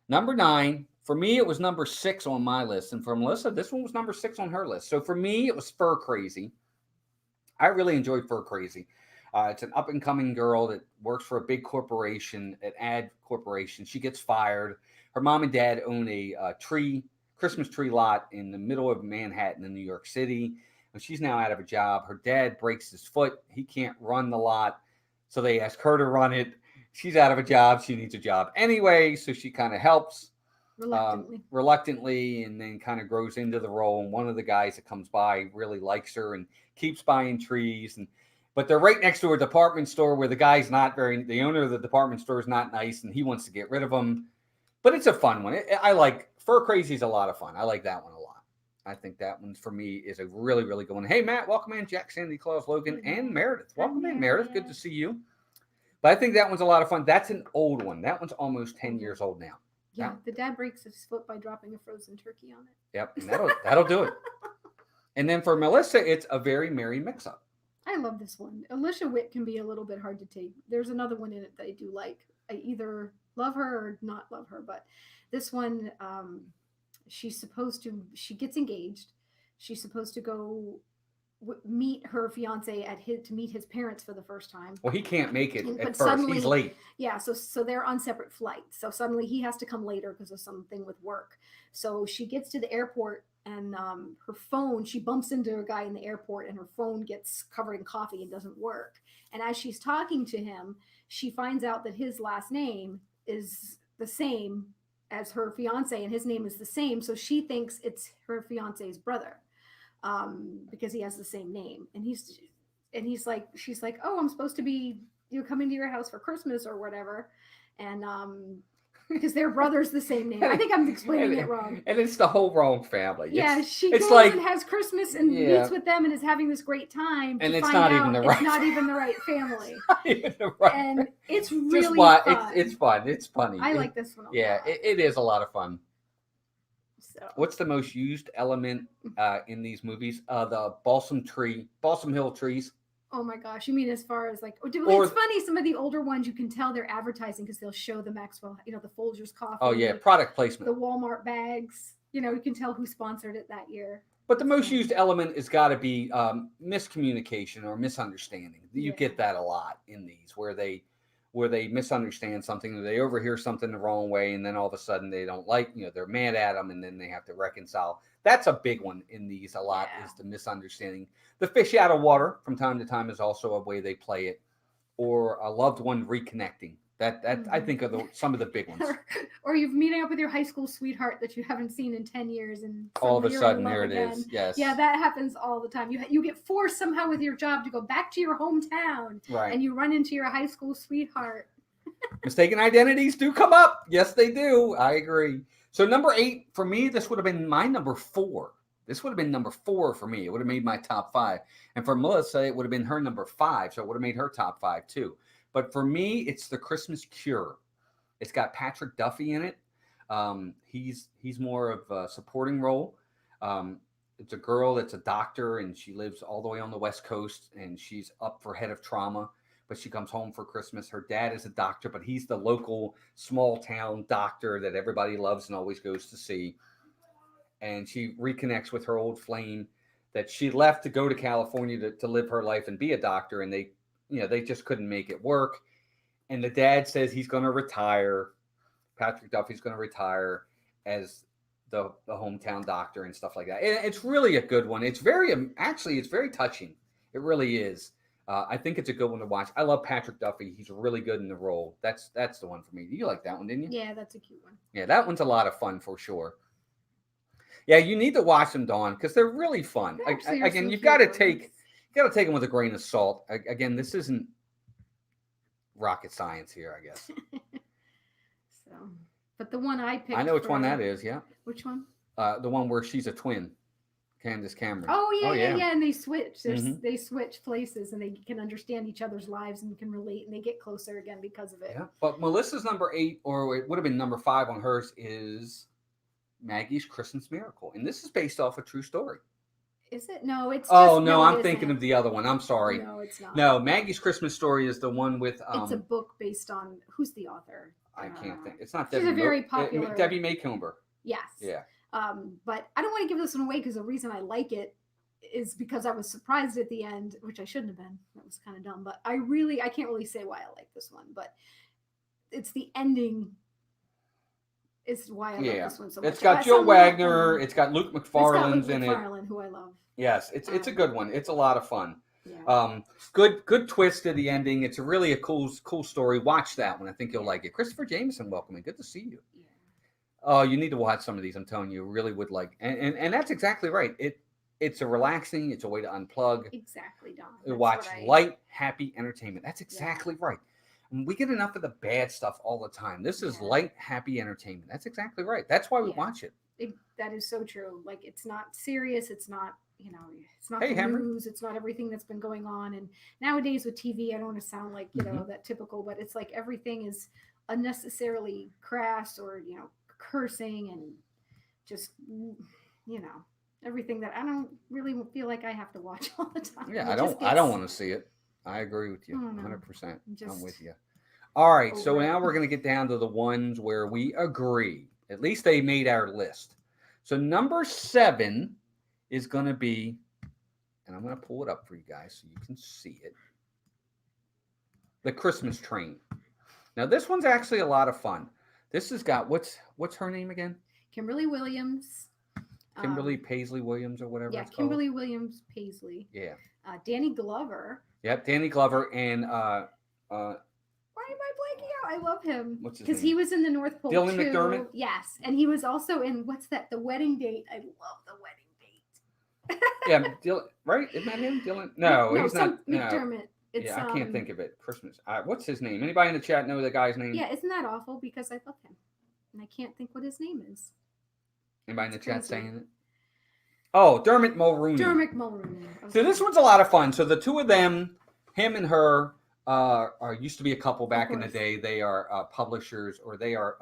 Number 9. For me, it was number 6 on my list. And for Melissa, this one was number 6 on her list. So for me, it was Fur Crazy. I really enjoyed Fur Crazy. It's an up-and-coming girl that works for a big corporation, an ad corporation. She gets fired. Her mom and dad own a Christmas tree lot in the middle of Manhattan in New York City. And she's now out of a job. Her dad breaks his foot. He can't run the lot. So they ask her to run it. She's out of a job. She needs a job anyway. So she kind of helps. Reluctantly, and then kind of grows into the role. And one of the guys that comes by really likes her and keeps buying trees. But they're right next to a department store where the guy's the owner of the department store is not nice, and he wants to get rid of them. But it's a fun one. I like Fur Crazy is a lot of fun. I like that one a lot. I think that one for me is a really, really good one. Hey, Matt, welcome in. Jack, Sandy, Claus, Logan, and Meredith. Welcome in, Meredith. Good to see you. But I think that one's a lot of fun. That's an old one. That one's almost 10 years old now. Yeah, the dad breaks his foot by dropping a frozen turkey on it. Yep, and that'll do it. And then for Melissa, it's A Very Merry Mix-Up. I love this one. Alicia Witt can be a little bit hard to take. There's another one in it that I do like. I either love her or not love her, but this one, she gets engaged. She's supposed to go meet her fiance to meet his parents for the first time. Well, he can't make it at first. He's late. Yeah, so they're on separate flights. So suddenly he has to come later because of something with work. So she gets to the airport and her phone, she bumps into a guy in the airport and her phone gets covered in coffee and doesn't work. And as she's talking to him, she finds out that his last name is the same as her fiance and his name is the same. So she thinks it's her fiance's brother. Because he has the same name, and she's like, oh, I'm supposed to be coming to your house for Christmas or whatever, and because their brother's the same name. I think I'm explaining it wrong. And it's the whole wrong family. Yeah, she goes and has Christmas and meets with them and is having this great time. And it's not even the right family. And it's really fun. It's fun. It's funny. I like this one a lot. Yeah, it is a lot of fun. So. What's the most used element in these movies? The balsam hill trees. Oh my gosh! You mean as far as like? It's funny. Some of the older ones you can tell they're advertising because they'll show the Maxwell, the Folgers coffee. Oh yeah, product placement. The Walmart bags. You can tell who sponsored it that year. But the most used element has got to be miscommunication or misunderstanding. You get that a lot in these where they misunderstand something, or they overhear something the wrong way, and then all of a sudden they don't they're mad at them, and then they have to reconcile. That's a big one in these a lot, is the misunderstanding. The fish out of water from time to time is also a way they play it, or a loved one reconnecting. That I think are some of the big ones. Or you're meeting up with your high school sweetheart that you haven't seen in 10 years, and all of a sudden there it is. Yes. Yeah, that happens all the time. You get forced somehow with your job to go back to your hometown, right? And you run into your high school sweetheart. Mistaken identities do come up. Yes, they do. I agree. So number 8 for me, this would have been my number 4. This would have been number 4 for me. It would have made my top 5. And for Melissa, it would have been her number 5. So it would have made her top 5 too. But for me, it's The Christmas Cure. It's got Patrick Duffy in it. He's more of a supporting role. It's a girl that's a doctor, and she lives all the way on the West Coast, and she's up for head of trauma. But she comes home for Christmas. Her dad is a doctor, but he's the local small town doctor that everybody loves and always goes to see. And she reconnects with her old flame that she left to go to California to live her life and be a doctor. And they just couldn't make it work. And the dad says he's going to retire. Patrick Duffy's going to retire as the hometown doctor and stuff like that. And it's really a good one. It's very touching. It really is. I think it's a good one to watch. I love Patrick Duffy. He's really good in the role. That's the one for me. You like that one, didn't you? Yeah, that's a cute one. Yeah, that one's a lot of fun for sure. Yeah, you need to watch them, Dawn, because they're really fun. Again, you've got to take them with a grain of salt. Again, this isn't rocket science here, I guess. So, but the one I picked. I know which one that is. Yeah. Which one? The one where she's a twin, Candace Cameron. Oh yeah. And they switch. They switch places, and they can understand each other's lives and can relate, and they get closer again because of it. Yeah. But Melissa's number 8, or it would have been number 5 on hers, is Maggie's Christmas Miracle, and this is based off a true story. Is it? No, it's. Oh no, I'm thinking of the other one. I'm sorry. No, it's not. No, Maggie's Christmas Story is the one with. It's a book based on who's the author? I can't think. It's not She's Debbie. A very popular. Debbie Maycomber. Yes. Yeah. But I don't want to give this one away because the reason I like it is because I was surprised at the end, which I shouldn't have been. That was kind of dumb. But I can't really say why I like this one, but it's the ending. Is why I like this one so much. It's got Joe Wagner. It's got Luke McFarlane's in it. McFarlane, who I love. Yes, it's a good one. It's a lot of fun. Yeah. Good twist to the ending. It's really a cool story. Watch that one. I think you'll like it. Christopher Jameson, welcome and good to see you. Yeah. Oh, you need to watch some of these. I'm telling you, really would like. And that's exactly right. It's a relaxing. It's a way to unplug. Exactly, Don. Watch light, happy entertainment. That's exactly right. And we get enough of the bad stuff all the time. This is light, happy entertainment. That's exactly right. That's why we watch it. That is so true. Like, it's not serious. It's not, it's not the news. It's not everything that's been going on. And nowadays with TV, I don't want to sound like, that typical, but it's like everything is unnecessarily crass or, cursing and just, everything that I don't really feel like I have to watch all the time. Yeah, I don't want to see it. I agree with you 100%. I'm with you. All right, so now we're going to get down to the ones where we agree. At least they made our list. So number 7 is going to be, and I'm going to pull it up for you guys so you can see it, The Christmas Train. Now, this one's actually a lot of fun. This has got, what's her name again? Kimberly Williams. Kimberly Paisley Williams or whatever it's called. Kimberly Williams Paisley. Yeah. Danny Glover. Yep, Danny Glover and why am I blanking out? I love him. What's his Because name? he was in the North Pole Dylan too. McDermott? Yes. And he was also in, The Wedding Date. I love The Wedding Date. Yeah, Dylan, right? Isn't that him? Dylan? No, he's not. McDermott. It's, I can't think of it. Christmas. What's his name? Anybody in the chat know the guy's name? Yeah, isn't that awful? Because I love him. And I can't think what his name is. Anybody in the chat saying it? Oh, Dermot Mulrooney. Okay. So this one's a lot of fun. So the two of them, him and her, used to be a couple back in the day. They are publishers, or they are.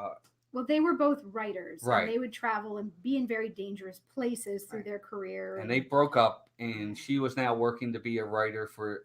Well, they were both writers. Right. And they would travel and be in very dangerous places through their career. And they broke up, and she was now working to be a writer for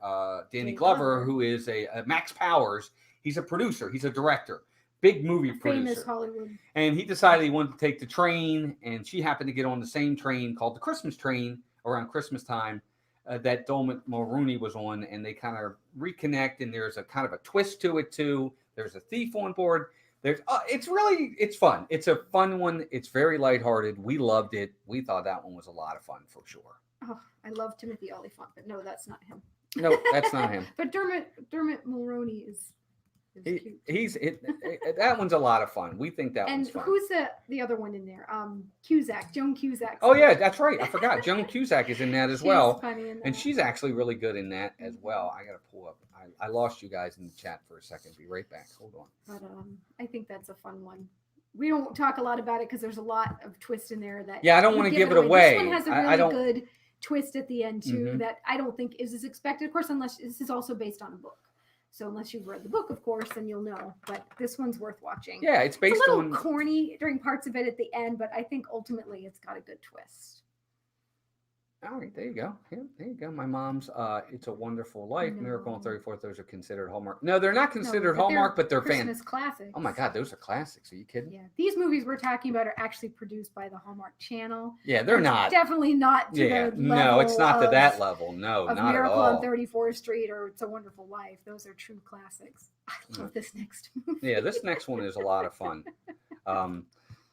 Danny Glover, who is a Max Powers. He's a producer. He's a director. Big movie producer. Famous Hollywood. And he decided he wanted to take the train, and she happened to get on the same train called the Christmas Train around Christmas time that Dermot Mulrooney was on, and they kind of reconnect, and there's a kind of a twist to it too. There's a thief on board. It's fun. It's a fun one. It's very lighthearted. We loved it. We thought that one was a lot of fun for sure. Oh, I love Timothy Olyphant, but no, that's not him. No, that's not him. But Dermot Mulroney is cute. That one's a lot of fun. We think that one's fun. And who's the other one in there? Joan Cusack. Oh yeah, that's right. I forgot. Joan Cusack is in that as well. Funny in that. And she's actually really good in that as well. I gotta pull up. I lost you guys in the chat for a second. Be right back. Hold on. But I think that's a fun one. We don't talk a lot about it because there's a lot of twist in there that. Yeah, I don't want to give it away. This one has a really good twist at the end too that I don't think is as expected. Of course, unless this is also based on a book. So unless you've read the book, of course, then you'll know. But this one's worth watching. Yeah, it's based on. It's a little corny during parts of it at the end, but I think ultimately it's got a good twist. All right, there you go. Yeah, there you go. My mom's It's a Wonderful Life, Miracle on 34th. Those are considered Hallmark. No, they're not considered Hallmark, but they're Christmas classics. Oh my God, those are classics. Are you kidding? Yeah, these movies we're talking about are actually produced by the Hallmark Channel. Yeah, they're not. Definitely not to the level. No, it's not to that level. No, not Miracle at all. on 34th Street or It's a Wonderful Life. Those are true classics. I love this next movie. Yeah, this next one is a lot of fun.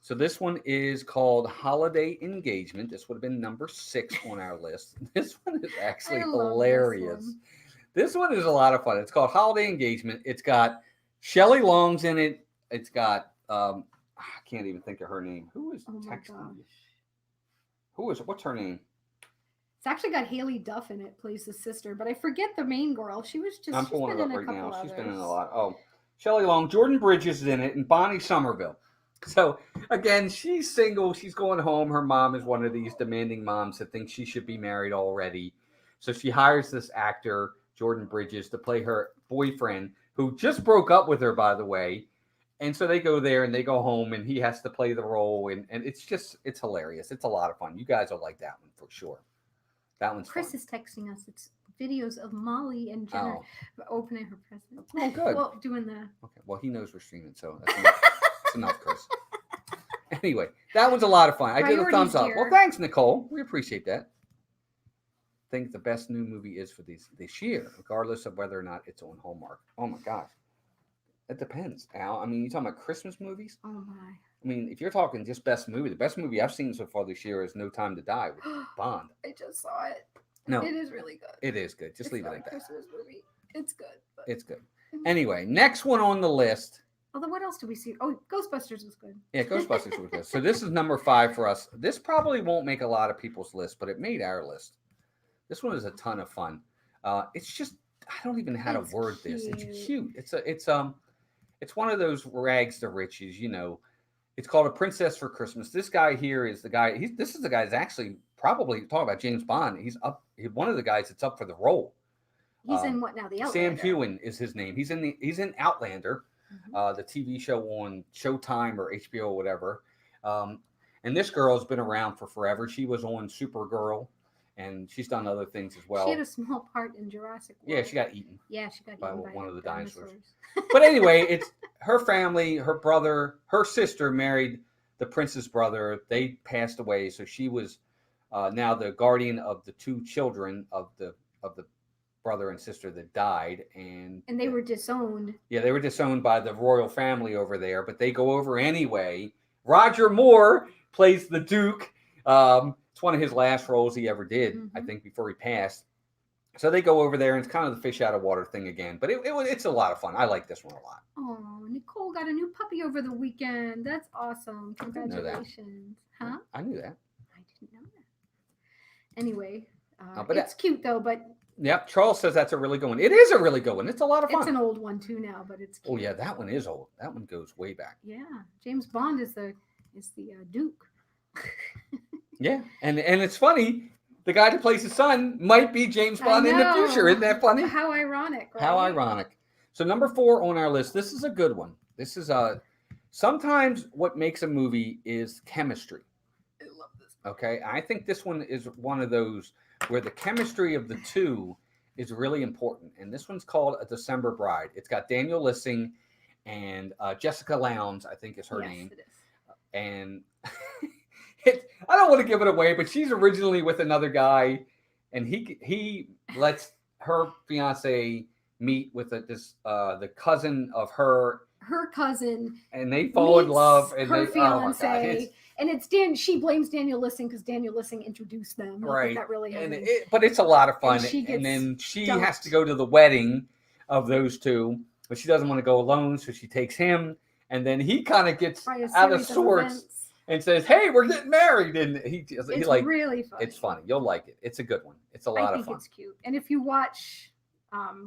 So this one is called Holiday Engagement. This would have been number 6 on our list. This one is actually hilarious. This one is a lot of fun. It's called Holiday Engagement. It's got Shelley Long's in it. It's got I can't even think of her name. Who is texting? Who is it? What's her name? It's actually got Haley Duff in it, plays the sister, but I forget the main girl. She was just. I'm She's pulling been it up in a right now. couple She's been in others. a lot. Oh, Shelley Long, Jordan Bridges is in it, and Bonnie Somerville. So again, she's single. She's going home. Her mom is one of these demanding moms that thinks she should be married already. So she hires this actor, Jordan Bridges, to play her boyfriend, who just broke up with her, by the way. And so they go there and they go home, and he has to play the role, and it's hilarious. It's a lot of fun. You guys will like that one for sure. That one's Chris fun. is texting us. It's videos of Molly and Jenna opening her present. Oh, good. Well, doing the. Okay. Well, he knows we're streaming, so that's enough. That's enough, Chris. Anyway, that was a lot of fun. I did a thumbs up. Dear. Well, thanks, Nicole. We appreciate that. I think the best new movie is for this year, regardless of whether or not it's on Hallmark. Oh my gosh. It depends, Al. I mean, you talking about Christmas movies? Oh my. I mean, if you're talking just best movie, the best movie I've seen so far this year is No Time to Die with Bond. I just saw it. No. It is really good. It is good. Just leave it like that. Christmas movie. It's good. But... It's good. Anyway, next one on the list. Although, what else do we see? Oh, Ghostbusters was good. Yeah, Ghostbusters was good. So this is number 5 for us. This probably won't make a lot of people's list, but it made our list. This one is a ton of fun. It's just, I don't even know how to word this. It's cute. It's one of those rags to riches, you know. It's called A Princess for Christmas. This guy here is the guy. This is the guy that's actually probably talking about James Bond. He's one of the guys that's up for the role. He's in what now? The Outlander. Sam Heughan is his name. He's in Outlander, the TV show on Showtime or HBO or whatever. And this girl's been around for forever. She was on Supergirl, and she's done other things as well. She had a small part in Jurassic World. Yeah, she got eaten. Yeah, she got by eaten by one of the dinosaurs. dinosaurs. But anyway, it's her family, her brother, her sister married the prince's brother. They passed away, so she was now the guardian of the 2 children of the brother and sister that died, and they were disowned. Yeah, they were disowned by the royal family over there, but they go over anyway. Roger Moore plays the Duke. It's one of his last roles he ever did, I think, before he passed. So they go over there, and it's kind of the fish out of water thing again. But it's a lot of fun. I like this one a lot. Oh, Nicole got a new puppy over the weekend. That's awesome. Congratulations. Huh? I knew that. I didn't know that. Anyway, but it's cute, though. But yep, Charles says that's a really good one. It is a really good one. It's a lot of fun. It's an old one, too, now, but it's cute. Oh, yeah, that one is old. That one goes way back. Yeah, James Bond is the Duke. Yeah, and it's funny. The guy that plays his son might be James Bond in the future. Isn't that funny? How ironic, right? How ironic. So number 4 on our list, this is a good one. This is sometimes what makes a movie is chemistry. I love this. Okay, I think this one is one of those where the chemistry of the 2 is really important. And this one's called A December Bride. It's got Daniel Lissing and Jessica Lowndes, I think is her name. It is. And I don't want to give it away, but she's originally with another guy, and he lets her fiance meet with the cousin of her cousin, and they fall in love, and her fiance, oh my God, and it's she blames Daniel Lissing because Daniel Lissing introduced them. Right, that really has but it's a lot of fun, and then she has to go to the wedding of those 2, but she doesn't want to go alone, so she takes him, and then he kind of gets out of sorts. And says, "Hey, we're getting married," and it's like really funny. It's funny. You'll like it. It's a good one. It's a lot of fun. It's cute, and if you watch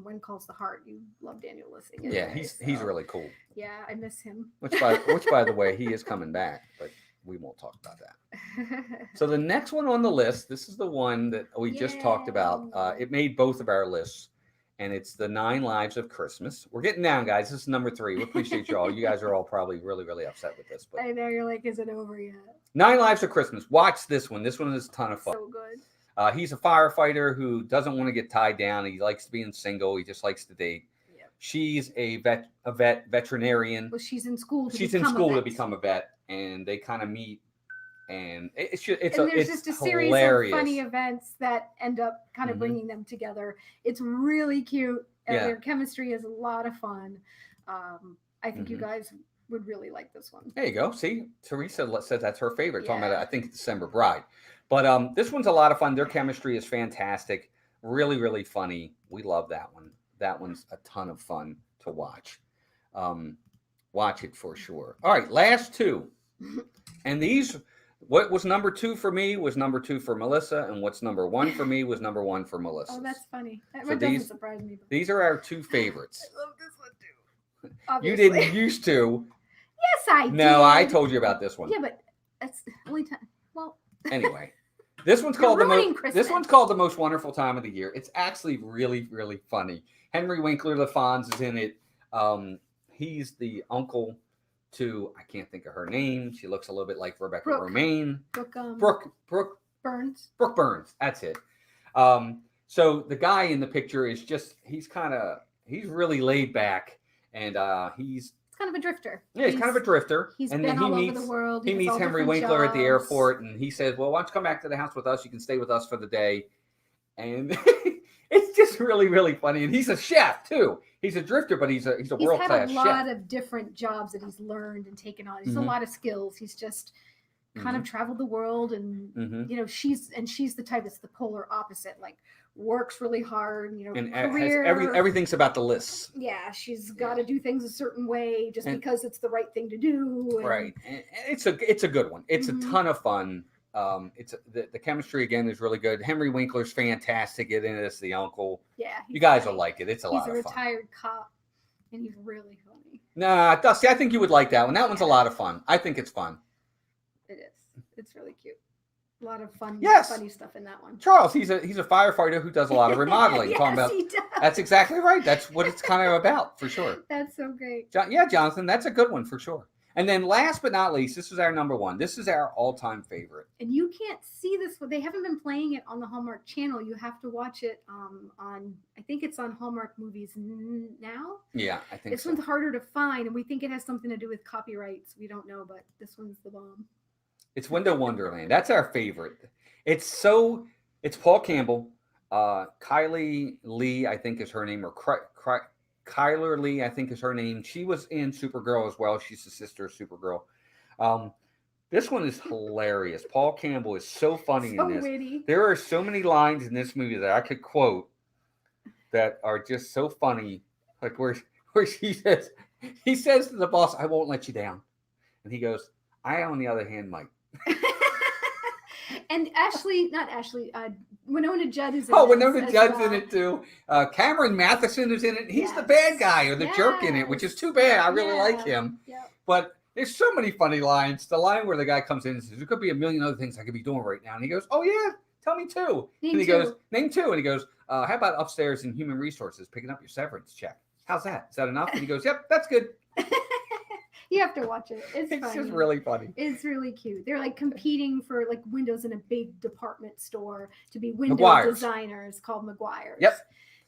When Calls the Heart, you love Daniel Lissing. Yeah, he's really cool. Yeah, I miss him. Which by the way, he is coming back, but we won't talk about that. So the next one on the list, this is the one that we just talked about. It made both of our lists. And it's the 9 Lives of Christmas. We're getting down, guys. This is number 3. We appreciate you all. You guys are all probably really, really upset with this. But I know you're like, is it over yet? 9 Lives of Christmas. Watch this one. This one is a ton of fun. So good. He's a firefighter who doesn't want to get tied down. He likes being single. He just likes to date. Yep. She's a veterinarian. Well, she's in school. To become a vet, and they kind of meet. And there's just a series of funny events that end up kind of bringing them together. It's really cute. And their chemistry is a lot of fun. I think you guys would really like this one. There you go. See, Teresa said that's her favorite. Talking about, I think, December Bride. But this one's a lot of fun. Their chemistry is fantastic. Really, really funny. We love that one. That one's a ton of fun to watch. Watch it for sure. All right, last 2. And these What was number 2 for me was number 2 for Melissa, and what's number 1 for me was number 1 for Melissa. Oh, that's funny. That So doesn't surprise me. These are our 2 favorites. I love this one too. Obviously. You didn't used to. Yes, I did. No, I told you about this one. Yeah, but that's the only time. Well. Anyway, this one's called This one's called The Most Wonderful Time of the Year. It's actually really, really funny. Henry Winkler, the Fonz, is in it. He's the uncle to, I can't think of her name. She looks a little bit like Rebecca Romaine. Brooke Burns. Brooke Burns. That's it. So the guy in the picture is just, he's really laid back, and he's kind of a drifter. Yeah, he's kind of a drifter. He's been all over the world. He meets Henry Winkler at the airport, and he says, well, why don't you come back to the house with us? You can stay with us for the day. And it's just really, really funny. And he's a chef, too. He's a drifter, but he's a world-class chef. He's had a lot of different jobs that he's learned and taken on. He's a lot of skills. He's just kind of traveled the world, and you know, she's the type that's the polar opposite, like works really hard, you know, and career, everything's about the lists. Yeah, she's got to do things a certain way just because it's the right thing to do. And, right, and it's a good one. It's a ton of fun. The chemistry again is really good. Henry Winkler's fantastic in it as the uncle. Yeah, you guys will like it. It's a lot of fun. He's a retired cop, and he's really funny. Nah, Dusty, I think you would like that one. That one's a lot of fun. I think it's fun. It is. It's really cute. A lot of fun, funny stuff in that one. Charles, he's a firefighter who does a lot of remodeling. Yes, he does. That's exactly right. That's what it's kind of about, for sure. That's so great. Jonathan, that's a good one for sure. And then last but not least, this is our number 1. This is our all-time favorite. And you can't see this. They haven't been playing it on the Hallmark channel. You have to watch it on, I think it's on Hallmark Movies now. Yeah, I think this one's harder to find, and we think it has something to do with copyrights. We don't know, but this one's the bomb. It's Window Wonderland. That's our favorite. It's Paul Campbell, Kylie Lee, I think is her name, or Kyler Lee, I think is her name. She was in Supergirl as well. She's the sister of Supergirl. This one is hilarious. Paul Campbell is so funny in this. Witty. There are so many lines in this movie that I could quote that are just so funny. Like where he says to the boss, "I won't let you down," and he goes, "I, on the other hand, might." And Winona Judd is in it. Oh, Winona Judd's in it too. Cameron Matheson is in it. He's the bad guy or the jerk in it, which is too bad. I really like him. Yep. But there's so many funny lines. The line where the guy comes in and says, there could be a million other things I could be doing right now. And he goes, oh, yeah, tell me two. Goes, name two. And he goes, how about upstairs in human resources, picking up your severance check? How's that? Is that enough? And he goes, yep, that's good. You have to watch it. It's funny. Just really funny. It's really cute. They're like competing for like windows in a big department store to be window designers called McGuire's. Yep.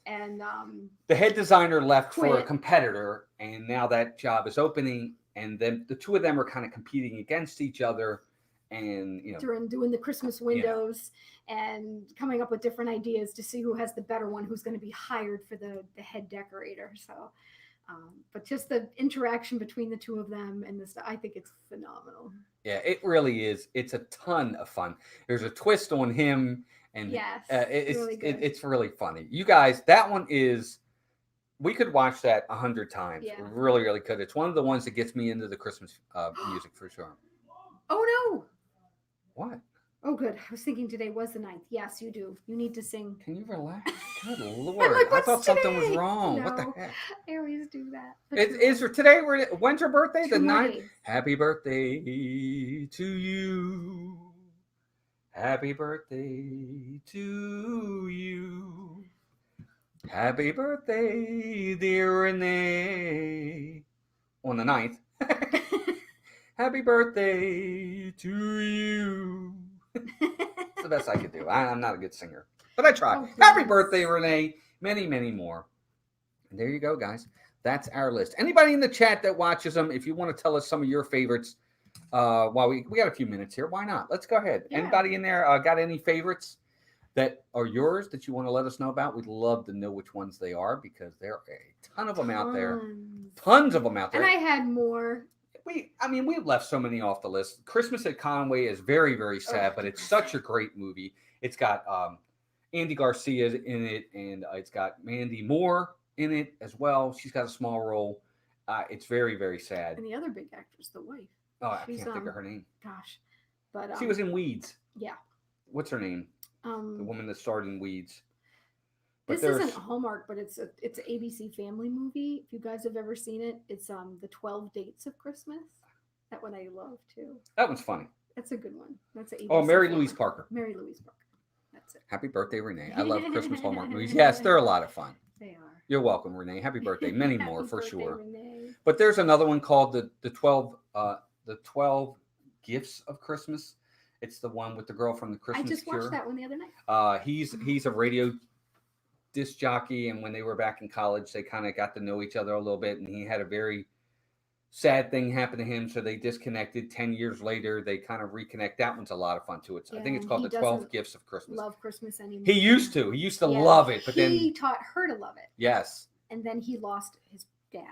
And the head designer left for a competitor, and now that job is opening, and then the two of them are kind of competing against each other, and doing the Christmas windows and coming up with different ideas to see who has the better one, who's going to be hired for the head decorator. So. But just the interaction between the two of them and this, I think it's phenomenal. Yeah, it really is. It's a ton of fun. There's a twist on him, and it's really funny. You guys, that one is. We could watch that 100 times. Yeah. We really, really could. It's one of the ones that gets me into the Christmas music for sure. Oh no! What? Oh, good. I was thinking today was the 9th. Yes, you do. You need to sing. Can you relax? Good Lord. I thought something was wrong. No, what the heck? I always do that. Is there today? When's your birthday? The 9th? Days. Happy birthday to you. Happy birthday to you. Happy birthday, dear Renee. On the 9th. Happy birthday to you. It's the best I could do. I'm not a good singer, but I try. Happy birthday, Renee. Many, many more. And there you go, guys. That's our list. Anybody in the chat that watches them, if you want to tell us some of your favorites, while we got a few minutes here, why not? Let's go ahead. Yeah. Anybody in there got any favorites that are yours that you want to let us know about? We'd love to know which ones they are, because there are a ton of them out there. Tons of them out there. And I had more. We've left so many off the list. Christmas at Conway is very, very sad, but it's such a great movie. It's got Andy Garcia in it, and it's got Mandy Moore in it as well. She's got a small role. It's very, very sad. And the other big actress, the wife. Oh, I can't think of her name. Gosh. But she was in Weeds. Yeah. What's her name? The woman that starred in Weeds. But this isn't Hallmark, but it's an ABC family movie. If you guys have ever seen it, it's the 12 Dates of Christmas. That one I love too. That one's funny. That's a good one. That's an ABC. Oh, Mary Louise Parker. Mary Louise Parker. That's it. Happy birthday, Renee. I love Christmas Hallmark movies. Yes, they're a lot of fun. They are. You're welcome, Renee. Happy birthday. Many Happy more for birthday, sure. Renee. But there's another one called the 12 Gifts of Christmas. It's the one with the girl from the Christmas I just Cure. watched that one the other night. He's a radio disc jockey, and when they were back in college, they kind of got to know each other a little bit, and he had a very sad thing happen to him, so they disconnected. 10 years later, they kind of reconnect. That one's a lot of fun too. I think it's called the 12 Gifts of Christmas. Love Christmas anymore. He used to love it, but he taught her to love it. Yes. And then he lost his dad.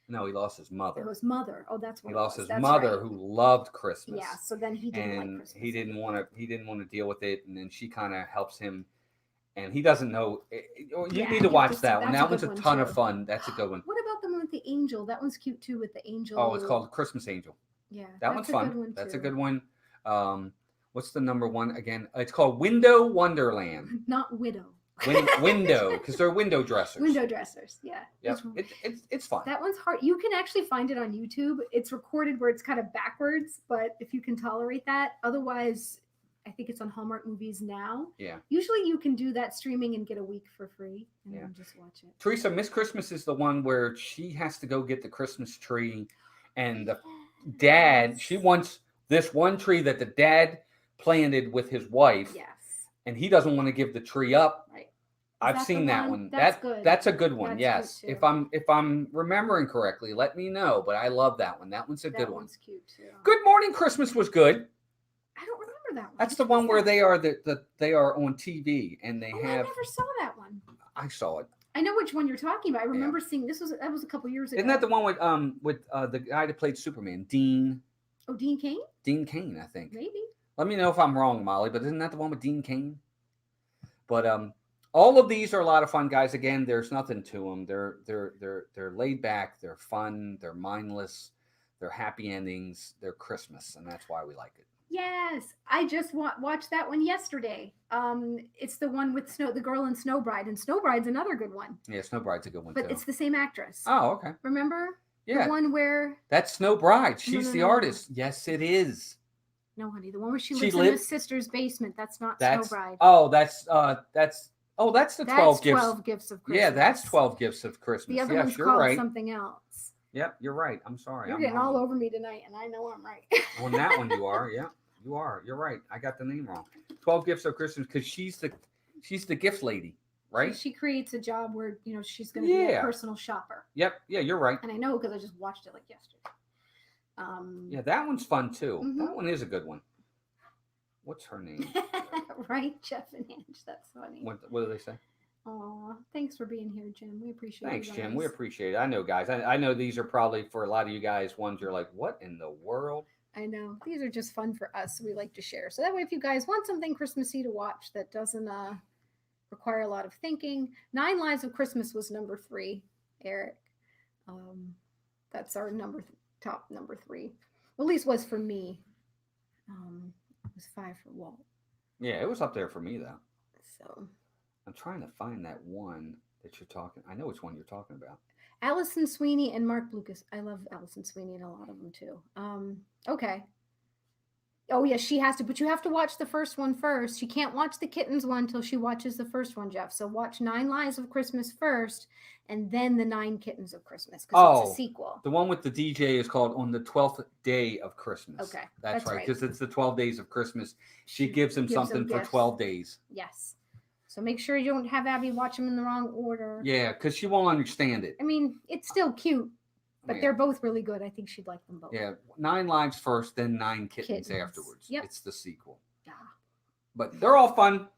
No, he lost his mother. It was mother. Oh, that's what he it lost was. his mother, who loved Christmas. Yeah, so then he didn't like Christmas. He didn't want to deal with it, and then she kind of helps him, and he doesn't know. You need to watch that one. That one's a ton of fun. That's a good one. What about the one with the angel? That one's cute too, with the angel. Oh, it's called Christmas Angel. Yeah, that one's fun. That's a good one. What's the number one again? It's called Window Wonderland. Not Widow. Window, because they're window dressers. Window dressers, yeah. Yep. It's fun. That one's hard. You can actually find it on YouTube. It's recorded where it's kind of backwards, but if you can tolerate that, otherwise, I think it's on Hallmark Movies now. Yeah. Usually, you can do that streaming and get a week for free, and then just watch it. Teresa, Miss Christmas is the one where she has to go get the Christmas tree, and the dad. She wants this one tree that the dad planted with his wife. Yes. And he doesn't want to give the tree up. Right. I've seen that one. That's good. That's a good one. That's yes. If I'm remembering correctly, let me know. But I love that one. That one's a good one. That one's cute too. Good Morning Christmas was good. I don't remember that one. That's the one where they are they are on TV and they have. I never saw that one. I saw it. I know which one you're talking about. I remember seeing that was a couple years ago. Isn't that the one with the guy that played Superman, Dean? Oh, Dean Cain? Dean Cain, I think. Maybe. Let me know if I'm wrong, Molly, but isn't that the one with Dean Cain? But all of these are a lot of fun, guys. Again, there's nothing to them. They're laid back, they're fun, they're mindless, they're happy endings, they're Christmas, and that's why we like it. Yes, I just watched that one yesterday. It's the one with the girl in Snow Bride, and Snow Bride's another good one. Yeah, Snow Bride's a good one but too. it's the same actress. Oh, okay. Remember? Yeah. The one where that's Snow Bride. She's the no. artist. Yes, it is. No, honey, the one where she lives in her sister's basement. That's not Snow Bride. Oh, that's the 12 gifts. 12 gifts of Christmas. Yeah, that's 12 gifts of Christmas. The other yes, one's you're called right. something else. Yep, you're right. I'm sorry. You're getting all over me tonight, and I know I'm right. On that one, you are. Yeah, you are. You're right. I got the name wrong. 12 gifts of Christmas, because she's the gift lady, right? She creates a job where she's going to be a personal shopper. Yep. Yeah, you're right. And I know because I just watched it like yesterday. Yeah, that one's fun too. Mm-hmm. That one is a good one. What's her name? Right, Jeff and Ange. That's funny. What do they say? Aw, thanks for being here, Jim. We appreciate it. Thanks, Jim. We appreciate it. I know, guys. I know these are probably for a lot of you guys ones you're like, what in the world? I know. These are just fun for us. We like to share. So that way, if you guys want something Christmassy to watch that doesn't require a lot of thinking, 9 Lives of Christmas was number 3, Eric. That's our top number 3. Well, at least was for me. It was 5 for Walt. Yeah, it was up there for me though. So I'm trying to find that one that you're talking. I know which one you're talking about. Allison Sweeney and Marc Lucas. I love Allison Sweeney and a lot of them too. Okay. Oh yeah, she has to, but you have to watch the first one first. She can't watch the Kittens one until she watches the first one, Jeff. So watch 9 Lives of Christmas first, and then the 9 Kittens of Christmas, because it's a sequel. The one with the DJ is called On the 12th Day of Christmas. Okay, that's right, because it's the 12 days of Christmas. She gives him something for 12 days. Yes. So make sure you don't have Abby watch them in the wrong order. Yeah, because she won't understand it. I mean, it's still cute. But they're both really good. I think she'd like them both. Yeah, 9 Lives first, then 9 Kittens afterwards. Yep. It's the sequel. Yeah. But they're all fun.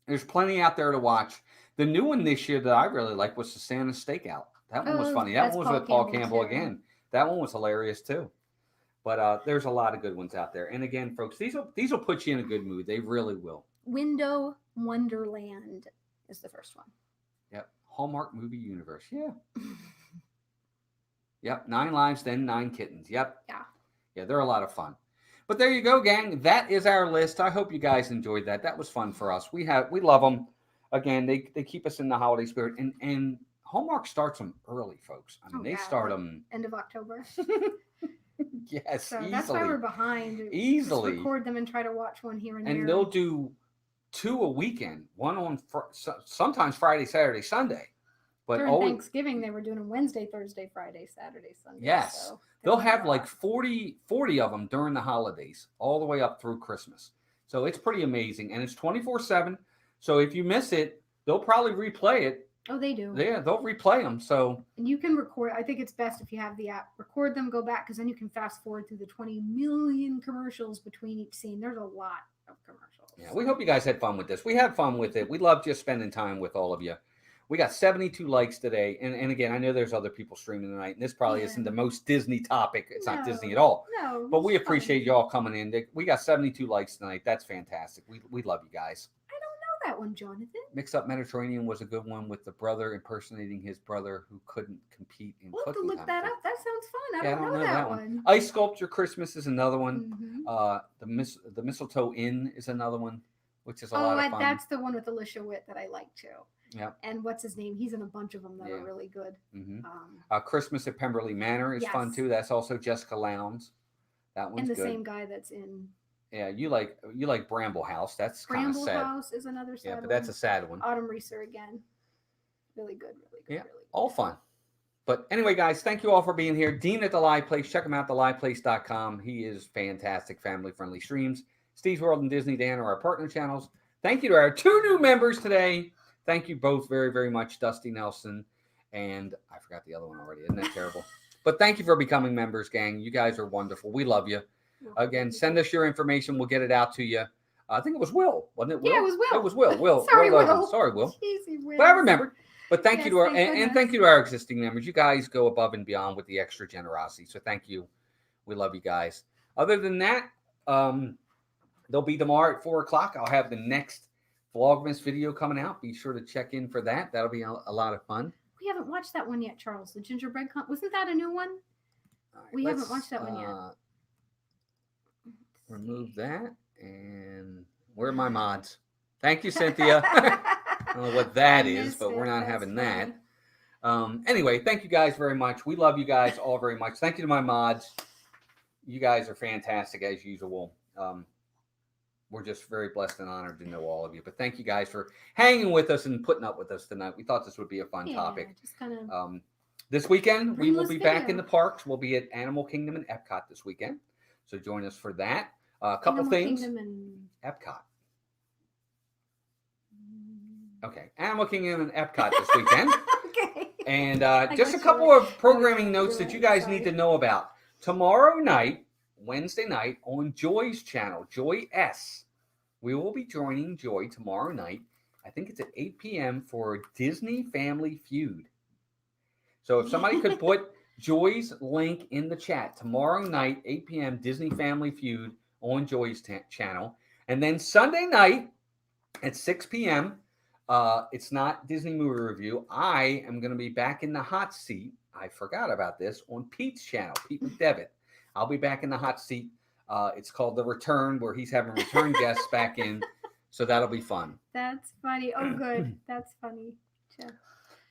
There's plenty out there to watch. The new one this year that I really like was the Santa Stakeout. That one was funny. That one was with Paul Campbell again. That one was hilarious too. But there's a lot of good ones out there. And again, folks, these will put you in a good mood. They really will. Window Wonderland is the first one. Yep. Hallmark Movie Universe. Yeah. Yep, 9 Lives, then 9 Kittens. Yep. Yeah. Yeah, they're a lot of fun. But there you go, gang. That is our list. I hope you guys enjoyed that. That was fun for us. We love them. Again, they keep us in the holiday spirit. And Hallmark starts them early, folks. I mean, they start them end of October. Yes, so easily. That's why we're behind. Easily. Just record them and try to watch one here and there. And they'll do 2 a weekend. One on sometimes Friday, Saturday, Sunday. But during Thanksgiving, they were doing them Wednesday, Thursday, Friday, Saturday, Sunday. Yes. So they'll have like 40 of them during the holidays, all the way up through Christmas. So it's pretty amazing. And it's 24/7. So if you miss it, they'll probably replay it. Oh, they do. Yeah, they'll replay them. So and you can record. I think it's best if you have the app. Record them, go back, because then you can fast forward through the 20 million commercials between each scene. There's a lot of commercials. Yeah, we hope you guys had fun with this. We had fun with it. We love just spending time with all of you. We got 72 likes today. And again, I know there's other people streaming tonight, and this probably isn't the most Disney topic. It's not Disney at all. No. But we appreciate y'all coming in. We got 72 likes tonight. That's fantastic. We love you guys. I don't know that one, Jonathan. Mix Up Mediterranean was a good one with the brother impersonating his brother who couldn't compete in we'll cooking. We'll have to look that up. That sounds fun. I don't know that one. Ice Sculpture Christmas is another one. Mm-hmm. The Mistletoe Inn is another one, which is a lot of fun. That's the one with Alicia Witt that I like too. Yeah. And what's his name? He's in a bunch of them that are really good. Mm-hmm. Christmas at Pemberley Manor is fun too. That's also Jessica Lowndes. That one's good. And the same guy that's in. Yeah, you like Bramble House. That's kind of sad. Bramble House is another sad one. Yeah, but that's a sad one. Autumn Reeser again. Really good, really good. Yeah, really good. all fun. But anyway, guys, thank you all for being here. Dean at The Live Place. Check him out, theliveplace.com. He is fantastic, family-friendly streams. Steve's World and Disney Dan are our partner channels. Thank you to our 2 new members today. Thank you both very, very much, Dusty Nelson, and I forgot the other one already. Isn't that terrible? But thank you for becoming members, gang. You guys are wonderful. We love you. Again, send us your information. We'll get it out to you. I think it was Will, wasn't it? Will? Yeah, it was Will. It was Will. Will. Sorry, Will. Sorry, Will. Easy, Will. But I remembered. But thank you to our and thank you to our existing members. You guys go above and beyond with the extra generosity. So thank you. We love you guys. Other than that, they'll be tomorrow at 4:00. I'll have the next Vlogmas video coming out. Be sure to check in for that. That'll be a lot of fun. We haven't watched that one yet, Charles. The gingerbread wasn't that a new one? Right, we haven't watched that one yet. Remove that. And where are my mods? Thank you, Cynthia. I don't know what that is, but we're not having that. Anyway, thank you guys very much. We love you guys all very much. Thank you to my mods. You guys are fantastic as usual. We're just very blessed and honored to know all of you. But thank you guys for hanging with us and putting up with us tonight. We thought this would be a fun topic. Just kind of this weekend, we will be back in the parks. We'll be at Animal Kingdom and Epcot this weekend. So join us for that. A couple things. Epcot. Okay. Animal Kingdom and Epcot this weekend. Okay. And just a couple of programming notes that you guys need to know about. Tomorrow night, Wednesday night, on Joy's channel, Joy S, we will be joining Joy tomorrow night. I think it's at 8 p.m. for Disney Family Feud. So if somebody could put Joy's link in the chat, tomorrow night, 8 p.m., Disney Family Feud on Joy's channel. And then Sunday night at 6 p.m., it's not Disney Movie Review. I am going to be back in the hot seat. I forgot about this on Pete's channel, Pete McDevitt. I'll be back in the hot seat. It's called The Return, where he's having return guests back in. So that'll be fun. That's funny. Oh, good. That's funny. Yeah.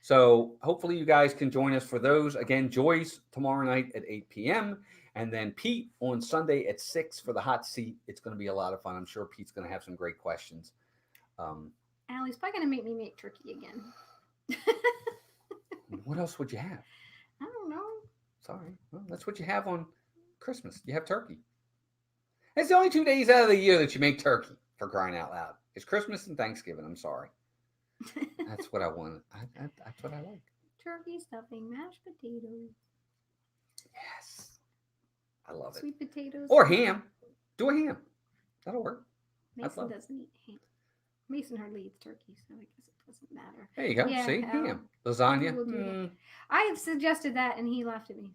So hopefully you guys can join us for those. Again, Joy's tomorrow night at 8 p.m. And then Pete on Sunday at 6 for the hot seat. It's going to be a lot of fun. I'm sure Pete's going to have some great questions. Allie's probably going to make me make turkey again. What else would you have? I don't know. Sorry. Well, that's what you have on Christmas. You have turkey. It's the only 2 days out of the year that you make turkey, for crying out loud. It's Christmas and Thanksgiving. I'm sorry. That's what I want. That's what I like. Turkey stuffing, mashed potatoes. Yes. I love Sweet potatoes. Or ham. Do a ham. That'll work. Mason doesn't eat ham. Mason hardly eats turkey, so I guess it doesn't matter. There you go. Yeah, see? Ham. Lasagna. I have suggested that, and he laughed at me.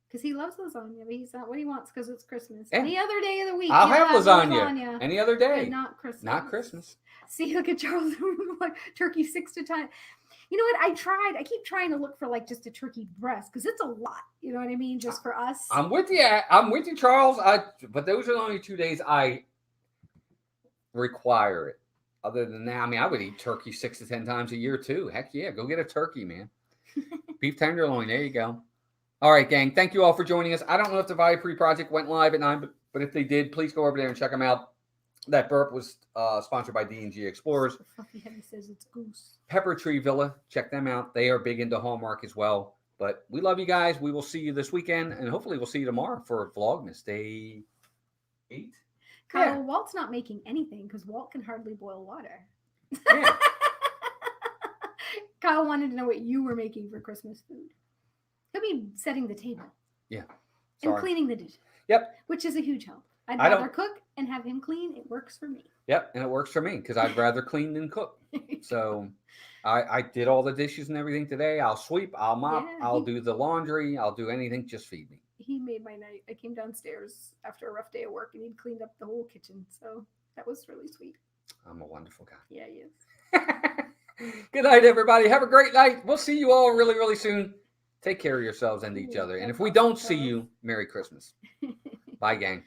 Because he loves lasagna, but he's not what he wants because it's Christmas. Yeah. Any other day of the week, I'll he'll have lasagna. Any other day. but not Christmas. Not Christmas. See, look at Charles. Like, turkey 6 to 10. You know what? I keep trying to look for like just a turkey breast because it's a lot. You know what I mean? Just for us. I'm with you. I'm with you, Charles. But those are the only 2 days I require it. Other than that, I mean, I would eat turkey 6 to 10 times a year too. Heck yeah, go get a turkey, man. Beef tenderloin. There you go. All right, gang. Thank you all for joining us. I don't know if the Value Free Project went live at 9, but if they did, please go over there and check them out. That burp was sponsored by D&G Explorers. Fluffy Heavy says it's goose. Pepper Tree Villa. Check them out. They are big into Hallmark as well. But we love you guys. We will see you this weekend, and hopefully we'll see you tomorrow for Vlogmas Day 8. Kyle, Yeah. Walt's not making anything because Walt can hardly boil water. Yeah. Kyle wanted to know what you were making for Christmas food. He'll be setting the table. Yeah. And Sorry. cleaning the dishes. Yep. Which is a huge help. I'd I rather don't- cook and have him clean. It works for me. Yep, and it works for me because I'd rather clean than cook. So I did all the dishes and everything today. I'll sweep, I'll mop, Yeah, I'll do the laundry, I'll do anything. Just feed me. He made my night. I came downstairs after a rough day of work and he'd cleaned up the whole kitchen. So that was really sweet. I'm a wonderful guy. Yeah, he is. Good night, everybody. Have a great night. We'll see you all really, really soon. Take care of yourselves and each other. And if we don't see you, Merry Christmas. Bye, gang.